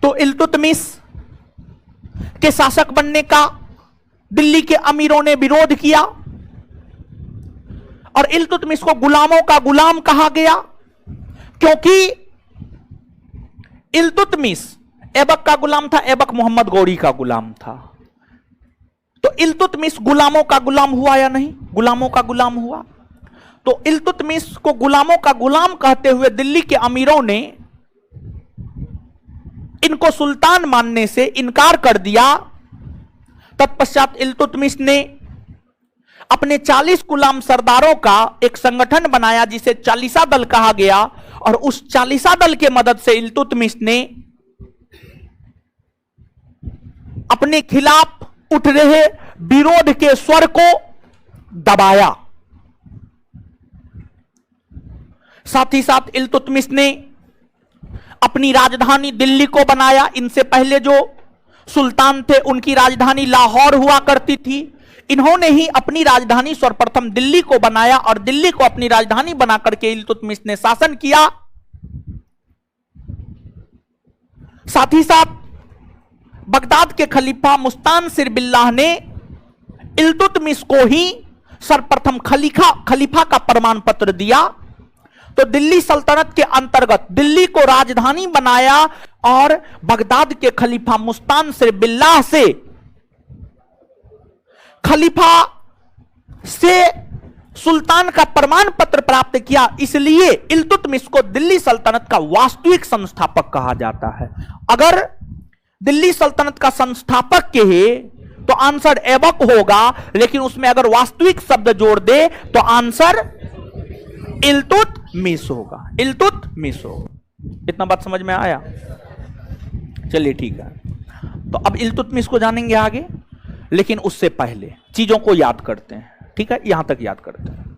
तो इल्तुतमिश के शासक बनने का दिल्ली के अमीरों ने विरोध किया और इल्तुतमिश को गुलामों का गुलाम कहा गया, क्योंकि इल्तुतमिश ऐबक का गुलाम था, ऐबक मोहम्मद गौरी का गुलाम था। तो इल्तुतमिश गुलामों का गुलाम हुआ या नहीं? गुलामों का गुलाम हुआ। तो इल्तुतमिश को गुलामों का गुलाम कहते हुए दिल्ली के अमीरों ने इनको सुल्तान मानने से इनकार कर दिया। तत्पश्चात इल्तुतमिश ने अपने 40 गुलाम सरदारों का एक संगठन बनाया जिसे चालीसा दल कहा गया, और उस चालीसा दल के मदद से इल्तुतमिश ने अपने खिलाफ उठ रहे विरोध के स्वर को दबाया। साथ ही साथ इल्तुतमिश ने अपनी राजधानी दिल्ली को बनाया। इनसे पहले जो सुल्तान थे उनकी राजधानी लाहौर हुआ करती थी। इन्होंने ही अपनी राजधानी सर्वप्रथम दिल्ली को बनाया और दिल्ली को अपनी राजधानी बनाकर के इल्तुतमिश ने शासन किया। साथ ही साथ बगदाद के खलीफा मुस्तानसिर बिल्लाह ने इल्तुतमिश को ही सर्वप्रथम खलीफा का प्रमाण पत्र दिया। तो दिल्ली सल्तनत के अंतर्गत दिल्ली को राजधानी बनाया और बगदाद के खलीफा मुस्तानसिर बिल्लाह से खलीफा से सुल्तान का प्रमाण पत्र प्राप्त किया। इसलिए इल्तुतमिश को दिल्ली सल्तनत का वास्तविक संस्थापक कहा जाता है। अगर दिल्ली सल्तनत का संस्थापक कहे तो आंसर ऐबक होगा, लेकिन उसमें अगर वास्तविक शब्द जोड़ दे तो आंसर इल्तुतमिश होगा। इल्तुतमिश होगा। इतना बात समझ में आया? चलिए ठीक है। तो अब इल्तुतमिश को जानेंगे आगे, लेकिन उससे पहले चीजों को याद करते हैं। ठीक है, यहां तक याद करते हैं।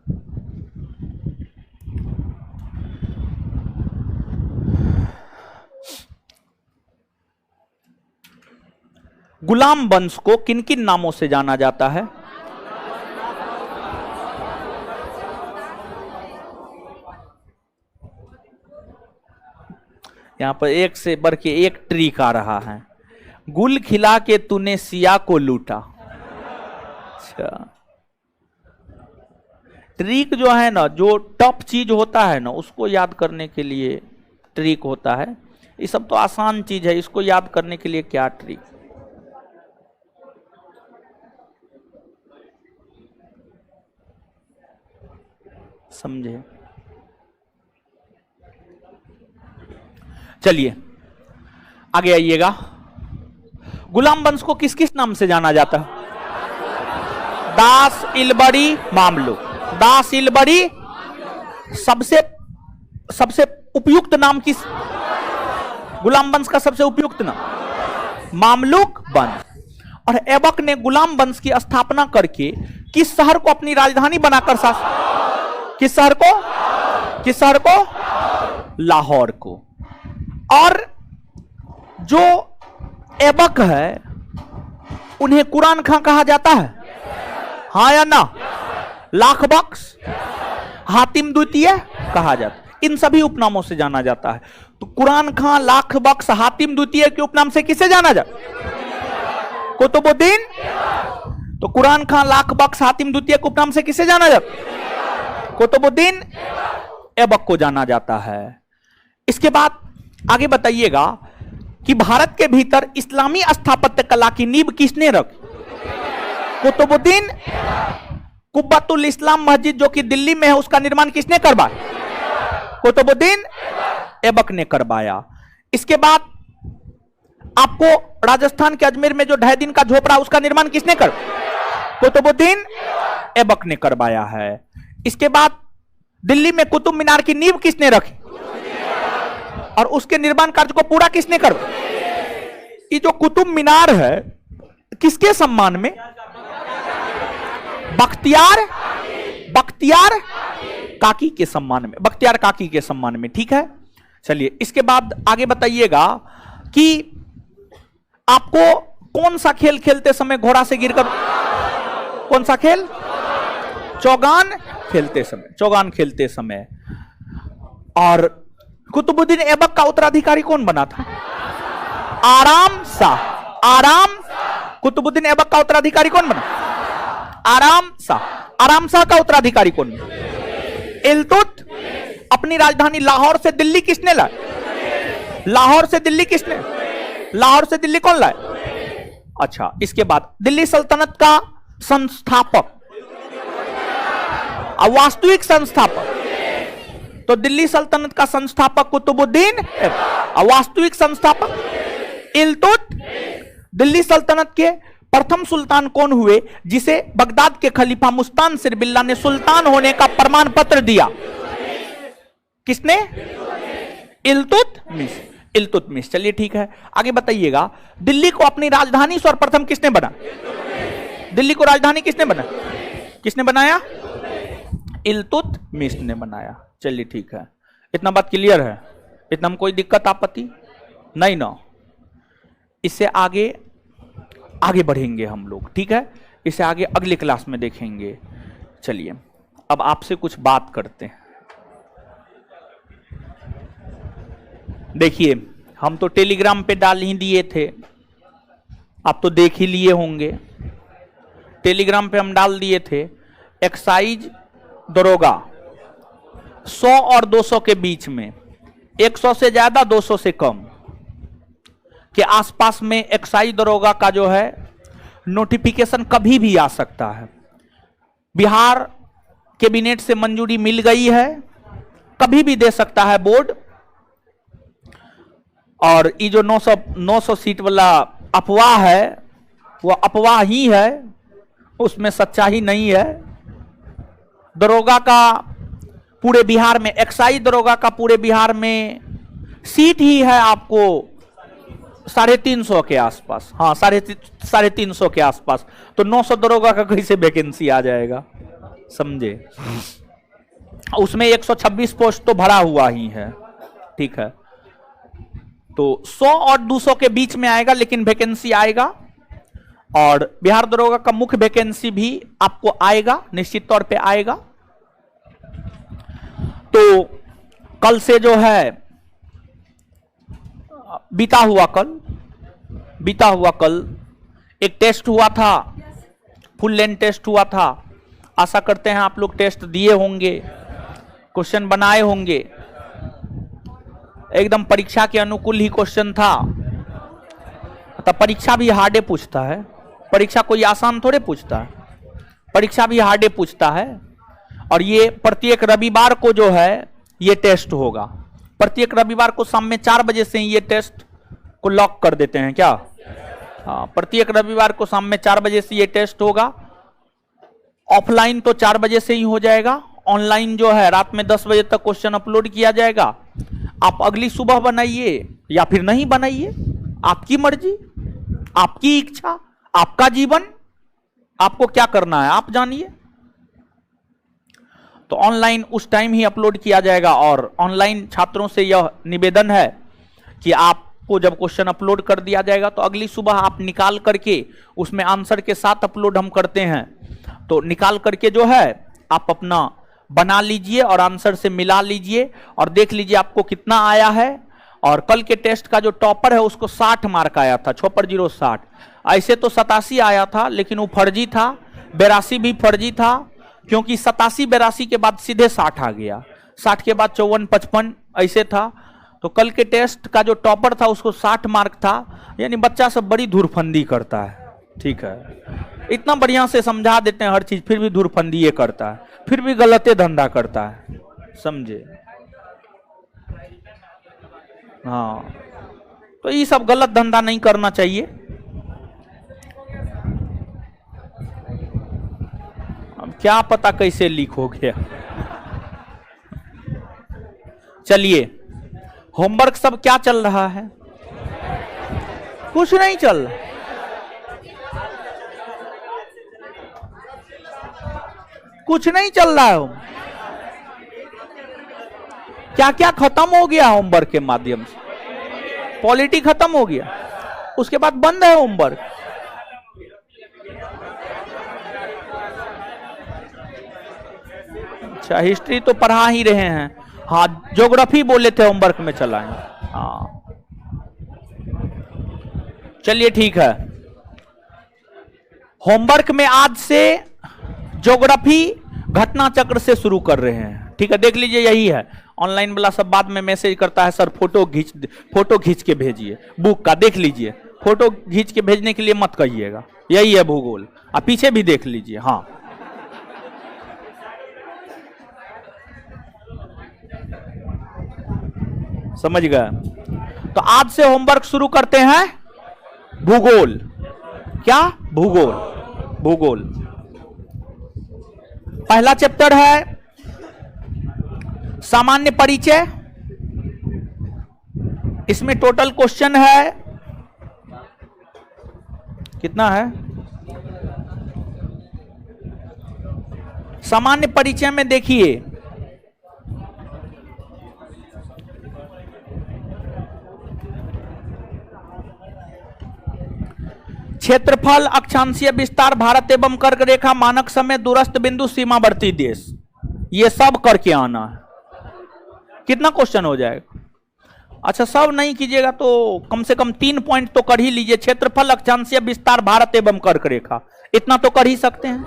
गुलाम वंश को किन किन नामों से जाना जाता है? यहां पर एक से बढ़ के एक ट्रिक आ रहा है। गुल खिला के तूने सिया को लूटा। अच्छा, ट्रिक जो है ना, जो टफ चीज होता है ना, उसको याद करने के लिए ट्रिक होता है। ये सब तो आसान चीज है, इसको याद करने के लिए क्या ट्रिक? समझे? चलिए आगे आइएगा। गुलाम वंश को किस किस नाम से जाना जाता है? दास, इलबरी, मामलुक। दास, इलबरी, सबसे उपयुक्त नाम किस? गुलाम वंश का सबसे उपयुक्त नाम मामलुक वंश। और ऐबक ने गुलाम वंश की स्थापना करके किस शहर को अपनी राजधानी बनाकर शासन? किस शहर को? किस शहर को? लाहौर को। और जो ऐबक है उन्हें कुरान खां कहा जाता है, हाँ या ना? लाख बख्श, हातिम द्वितीय कहा जाता है। इन सभी उपनामों से जाना जाता है। तो कुरान खां, लाख बख्श, हातिम द्वितीय के उपनाम से किसे जाना जाता? कुतुबुद्दीन। तो कुरान खां, लाख बख्श, हातिम द्वितीय के उपनाम से किसे जाना जाता? कुतुबुद्दीन ऐबक को जाना जाता है। इसके बाद आगे बताइएगा कि भारत के भीतर इस्लामी स्थापत्य कला की नींव किसने रखी? कुतुबुद्दीन। कुब्बतुल इस्लाम मस्जिद जो कि दिल्ली में है, उसका निर्माण किसने करवाया? कुतुबुद्दीन ऐबक ने करवाया। इसके बाद आपको राजस्थान के अजमेर में जो 2.5 दिन का झोपड़ा, उसका निर्माण किसने कर? कुतुबुद्दीन ऐबक ने करवाया है। इसके बाद दिल्ली में कुतुब मीनार की नींव किसने रखी और उसके निर्माण कार्य को पूरा किसने कर? ये जो कुतुब मीनार है किसके सम्मान में? बख्तियार काकी के सम्मान में, बख्तियार काकी के सम्मान में। ठीक है, चलिए इसके बाद आगे बताइएगा कि आपको कौन सा खेल खेलते समय घोड़ा से गिरकर, कौन सा खेल? चौगान खेलते समय, चौगान खेलते समय। और कुतुबुद्दीन ऐबक का उत्तराधिकारी कौन बना था? आराम शाह। कुतुबुद्दीन ऐबक का उत्तराधिकारी कौन बना? आराम शाह का उत्तराधिकारी कौन बना? इल्तुतमिश। अपनी राजधानी लाहौर से दिल्ली किसने लाया? लाहौर से दिल्ली कौन लाया? अच्छा, इसके बाद दिल्ली सल्तनत का संस्थापक, वास्तविक संस्थापक, तो दिल्ली सल्तनत का संस्थापक कुतुबुद्दीन, वास्तविक संस्थापक इल्तुतमिश। दिल्ली सल्तनत के प्रथम सुल्तान कौन हुए जिसे बगदाद के खलीफा मुस्तान सिरबिल्ला ने सुल्तान होने का प्रमाण पत्र दिया? किसने? इल्तुतमिश। चलिए ठीक है, आगे बताइएगा। दिल्ली को अपनी राजधानी सर्वप्रथम किसने बना? दिल्ली को राजधानी किसने बना? किसने बनाया? इल्तुतमिश ने बनाया। चलिए ठीक है, इतना बात क्लियर है? इतना में कोई दिक्कत आपत्ति नहीं ना? इससे आगे बढ़ेंगे हम लोग, ठीक है? इसे आगे अगले क्लास में देखेंगे। चलिए अब आपसे कुछ बात करते हैं। देखिए, हम तो टेलीग्राम पे डाल ही दिए थे, आप तो देख ही लिए होंगे। टेलीग्राम पे हम डाल दिए थे एक्साइज दरोगा 100 और 200 के बीच में, 100 से ज्यादा 200 से कम के आसपास में एक्साइज दरोगा का जो है नोटिफिकेशन कभी भी आ सकता है। बिहार कैबिनेट से मंजूरी मिल गई है, कभी भी दे सकता है बोर्ड। और ये जो 900 सीट वाला अफवाह है वो अफवाह ही है, उसमें सच्चाई नहीं है। दरोगा का पूरे बिहार में, एक्साइज दरोगा का पूरे बिहार में सीट ही है आपको 350 के आसपास। हाँ, 350 के आसपास। तो 900 दरोगा का कैसे वैकेंसी आ जाएगा, समझे? उसमें 126 पोस्ट तो भरा हुआ ही है, ठीक है? तो 100 और 200 के बीच में आएगा, लेकिन वैकेंसी आएगा। और बिहार दरोगा का मुख्य वैकेंसी भी आपको आएगा, निश्चित तौर पे आएगा। तो कल से जो है बीता हुआ कल एक टेस्ट हुआ था, फुल लेंथ टेस्ट हुआ था। आशा करते हैं आप लोग टेस्ट दिए होंगे, क्वेश्चन बनाए होंगे। एकदम परीक्षा के अनुकूल ही क्वेश्चन था। तो परीक्षा भी हार्डे पूछता है, परीक्षा कोई आसान थोड़े पूछता है, परीक्षा भी हार्डे पूछता है। और ये प्रत्येक रविवार को जो है ये टेस्ट होगा। प्रत्येक रविवार को शाम में 4 बजे से ही ये टेस्ट को लॉक कर देते हैं क्या? हाँ, प्रत्येक रविवार को शाम में 4 बजे से ये टेस्ट होगा। ऑफलाइन तो 4 बजे से ही हो जाएगा, ऑनलाइन जो है रात में 10 बजे तक क्वेश्चन अपलोड किया जाएगा। आप अगली सुबह बनाइए या फिर नहीं बनाइए, आपकी मर्जी, आपकी इच्छा, आपका जीवन, आपको क्या करना है आप जानिए। तो ऑनलाइन उस टाइम ही अपलोड किया जाएगा। और ऑनलाइन छात्रों से यह निवेदन है कि आपको जब क्वेश्चन अपलोड कर दिया जाएगा तो अगली सुबह आप निकाल करके, उसमें आंसर के साथ अपलोड हम करते हैं, तो निकाल करके जो है आप अपना बना लीजिए और आंसर से मिला लीजिए और देख लीजिए आपको कितना आया है। और कल के टेस्ट का जो टॉपर है उसको 60 मार्क आया था, 6/060। ऐसे तो 87 आया था, लेकिन वो फर्जी था। 82 भी फर्जी था, क्योंकि 87-82 के बाद सीधे 60 आ गया, 60 के बाद 54-55 ऐसे था। तो कल के टेस्ट का जो टॉपर था उसको 60 मार्क था। यानी बच्चा सब बड़ी धुरफंदी करता है, ठीक है, इतना बढ़िया से समझा देते हैं हर चीज, फिर भी धुरफंदी ये करता है, फिर भी गलते धंधा करता है, समझे? हाँ, तो ये सब गलत धंधा नहीं करना चाहिए। अब क्या पता कैसे लीक हो गया। चलिए, होमवर्क सब क्या चल रहा है? कुछ नहीं चल रहा। कुछ नहीं चल रहा है। क्या क्या खत्म हो गया होमवर्क के माध्यम से? पॉलिटी खत्म हो गया, उसके बाद बंद है होमवर्क। अच्छा, हिस्ट्री तो पढ़ा ही रहे हैं। हाँ, ज्योग्राफी बोले थे होमवर्क में चलाएं। हाँ, चलिए ठीक है। होमवर्क में आज से ज्योग्राफी घटना चक्र से शुरू कर रहे हैं, ठीक है? देख लीजिए, यही है। ऑनलाइन वाला सब बाद में मैसेज करता है, सर फोटो खींच के भेजिए बुक का। देख लीजिए, फोटो खींच के भेजने के लिए मत कहिएगा, यही है भूगोल। आप पीछे भी देख लीजिए। हाँ, समझ गए? तो आज से होमवर्क शुरू करते हैं भूगोल। क्या? भूगोल। भूगोल पहला चैप्टर है सामान्य परिचय। इसमें टोटल क्वेश्चन है, कितना है? सामान्य परिचय में देखिए, क्षेत्रफल, अक्षांशीय विस्तार, भारत एवं कर्क रेखा, मानक समय, दूरस्थ बिंदु, सीमावर्ती देश, ये सब करके आना है। कितना क्वेश्चन हो जाएगा? अच्छा, सब नहीं कीजिएगा तो कम से कम 3 पॉइंट तो कर ही लीजिए। क्षेत्रफल, अक्षांशीय विस्तार, भारत एवं कर्क रेखा, इतना तो कर ही सकते हैं।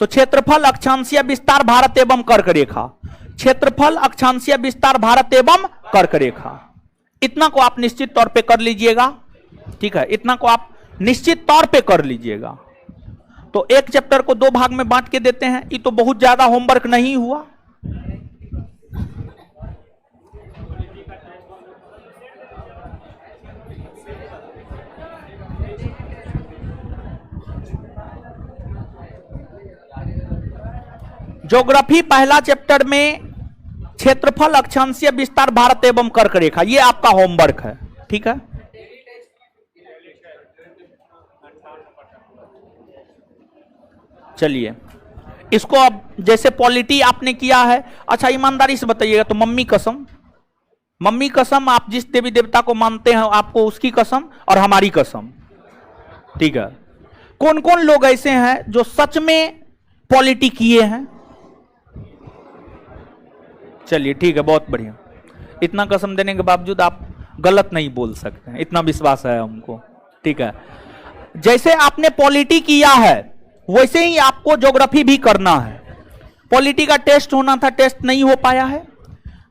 तो क्षेत्रफल, अक्षांशीय विस्तार, भारत एवं कर्क रेखा, क्षेत्रफल, अक्षांशीय विस्तार, भारत एवं कर्क रेखा, इतना को आप निश्चित तौर पे कर लीजिएगा, ठीक है? इतना को आप निश्चित तौर पे कर लीजिएगा। तो एक चैप्टर को 2 भाग में बांट के देते हैं, ये तो बहुत ज्यादा होमवर्क नहीं हुआ। ज्योग्राफी पहला चैप्टर में क्षेत्रफल, अक्षांशीय विस्तार, भारत एवं कर्क रेखा, ये आपका होमवर्क है, ठीक है? चलिए, इसको अब जैसे पॉलिटी आपने किया है, अच्छा ईमानदारी से बताइएगा, तो मम्मी कसम, आप जिस देवी देवता को मानते हैं आपको उसकी कसम और हमारी कसम, ठीक है? कौन कौन लोग ऐसे हैं जो सच में पॉलिटी किए हैं? चलिए ठीक है, बहुत बढ़िया। इतना कसम देने के बावजूद आप गलत नहीं बोल सकते हैं, इतना विश्वास है हमको, ठीक है? जैसे आपने पॉलिटी किया है वैसे ही आपको ज्योग्राफी भी करना है। पॉलिटी का टेस्ट होना था, टेस्ट नहीं हो पाया है।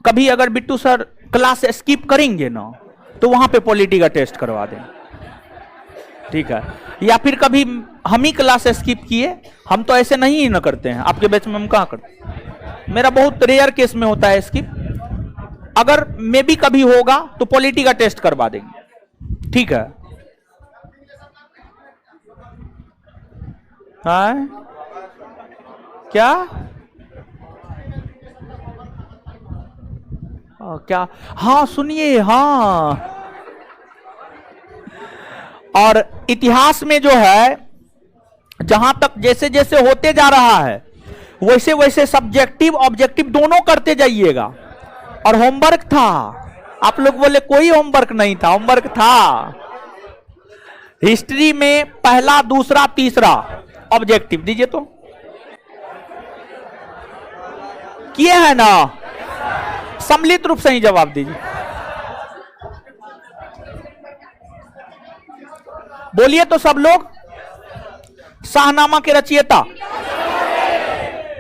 कभी अगर बिट्टू सर क्लास स्किप करेंगे ना तो वहां पे पॉलिटी का टेस्ट करवा दें, ठीक है। या फिर कभी हम ही क्लास स्किप किए, हम तो ऐसे नहीं ना करते हैं, आपके बैच में हम कहाँ करते हैं। मेरा बहुत रेयर केस में होता है स्किप, अगर मे भी कभी होगा तो पॉलिटी का टेस्ट करवा देंगे, ठीक है। हाँ क्या क्या, हाँ सुनिए, हाँ और इतिहास में जो है जहां तक जैसे जैसे होते जा रहा है वैसे वैसे सब्जेक्टिव ऑब्जेक्टिव दोनों करते जाइएगा। और होमवर्क था, आप लोग बोले कोई होमवर्क नहीं था, होमवर्क था। हिस्ट्री में पहला दूसरा तीसरा ऑब्जेक्टिव दीजिए तो, किए हैं ना, सम्मिलित रूप से ही जवाब दीजिए। बोलिए तो सब लोग। शाहनामा के रचयिता,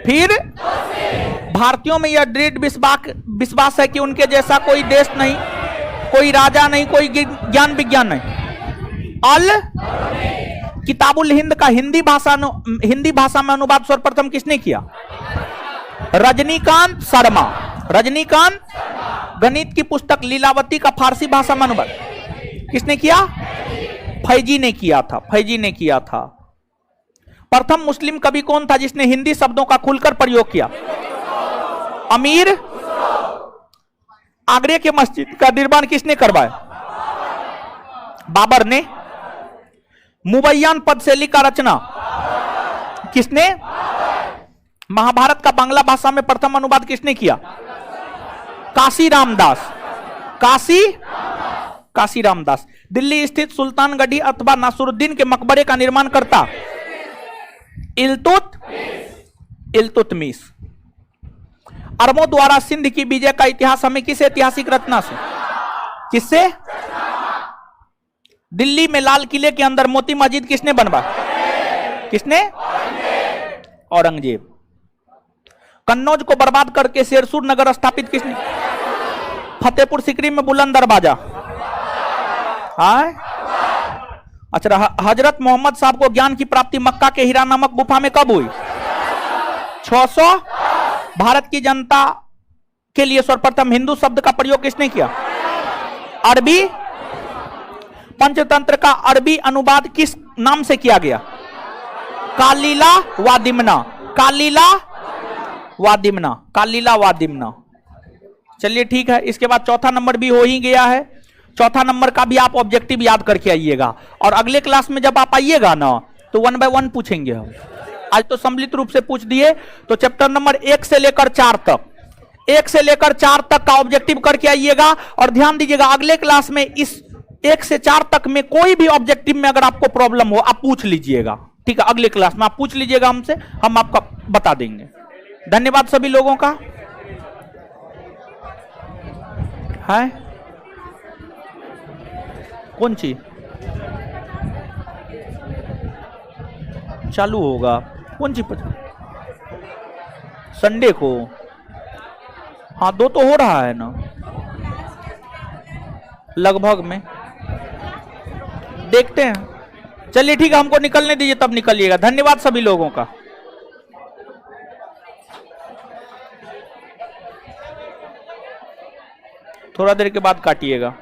फिर भारतीयों में यह दृढ़ विश्वास है कि उनके जैसा कोई देश नहीं, कोई राजा नहीं, कोई ज्ञान विज्ञान नहीं। अल किताबुल हिंद का हिंदी भाषा में अनुवाद सर्वप्रथम किसने किया? रजनीकांत शर्मा। रजनीकांत। गणित की पुस्तक लीलावती का फारसी भाषा में अनुवाद किसने किया? फैजी ने किया था, फैजी ने किया था। प्रथम मुस्लिम कवि कौन था जिसने हिंदी शब्दों का खुलकर प्रयोग किया? अमीर। आगरे के मस्जिद का निर्माण किसने करवाया? बाबर ने। मुबैयान पद शैली का रचना किसने? महाभारत का बांग्ला भाषा में प्रथम अनुवाद किसने किया? काशी रामदास। काशी रामदास। दिल्ली स्थित सुल्तानगढ़ी अथवा नासरुद्दीन के मकबरे का निर्माण करता? इल्तुतमिश। अरबों द्वारा सिंध की विजय का इतिहास हमें किस ऐतिहासिक रचना से, किससे? दिल्ली में लाल किले के अंदर मोती मस्जिद किसने बनवाया? किसने? औरंगजेब। कन्नौज को बर्बाद करके शेरसूर नगर स्थापित किसने? फतेहपुर सिकरी में बुलंद दरवाजा। अच्छा, हजरत मोहम्मद साहब को ज्ञान की प्राप्ति मक्का के हीरा नामक गुफा में कब हुई? 600। भारत की जनता के लिए सर्वप्रथम हिंदू शब्द का प्रयोग किसने किया? अरबी। पंचतंत्र का अरबी अनुवाद किस नाम से किया गया? कालीला वादिमना। कालीला वादिमना। चलिए ठीक है। इसके बाद चौथा नंबर भी हो ही गया है। चौथा नंबर का भी आप ऑब्जेक्टिव याद करके आइएगा, और अगले क्लास में जब आप आइएगा ना तो 1 बाय 1 पूछेंगे हम। आज तो सम्मिलित रूप से पूछ दिए, तो चैप्टर नंबर 1 से लेकर 4 तक, 1 से लेकर 4 तक का ऑब्जेक्टिव करके आइएगा। और ध्यान दीजिएगा, अगले क्लास में इस 1 से 4 तक में कोई भी ऑब्जेक्टिव में अगर आपको प्रॉब्लम हो आप पूछ लीजिएगा, ठीक है। अगले क्लास में आप पूछ लीजिएगा हमसे, हम आपका बता देंगे। धन्यवाद सभी लोगों का। है कौन चीज चालू होगा? कौन चीज? संडे को? हाँ 2 तो हो रहा है ना लगभग में, देखते हैं। चलिए ठीक है, हमको निकलने दीजिए, तब निकलिएगा। धन्यवाद सभी लोगों का। थोड़ा देर के बाद काटिएगा।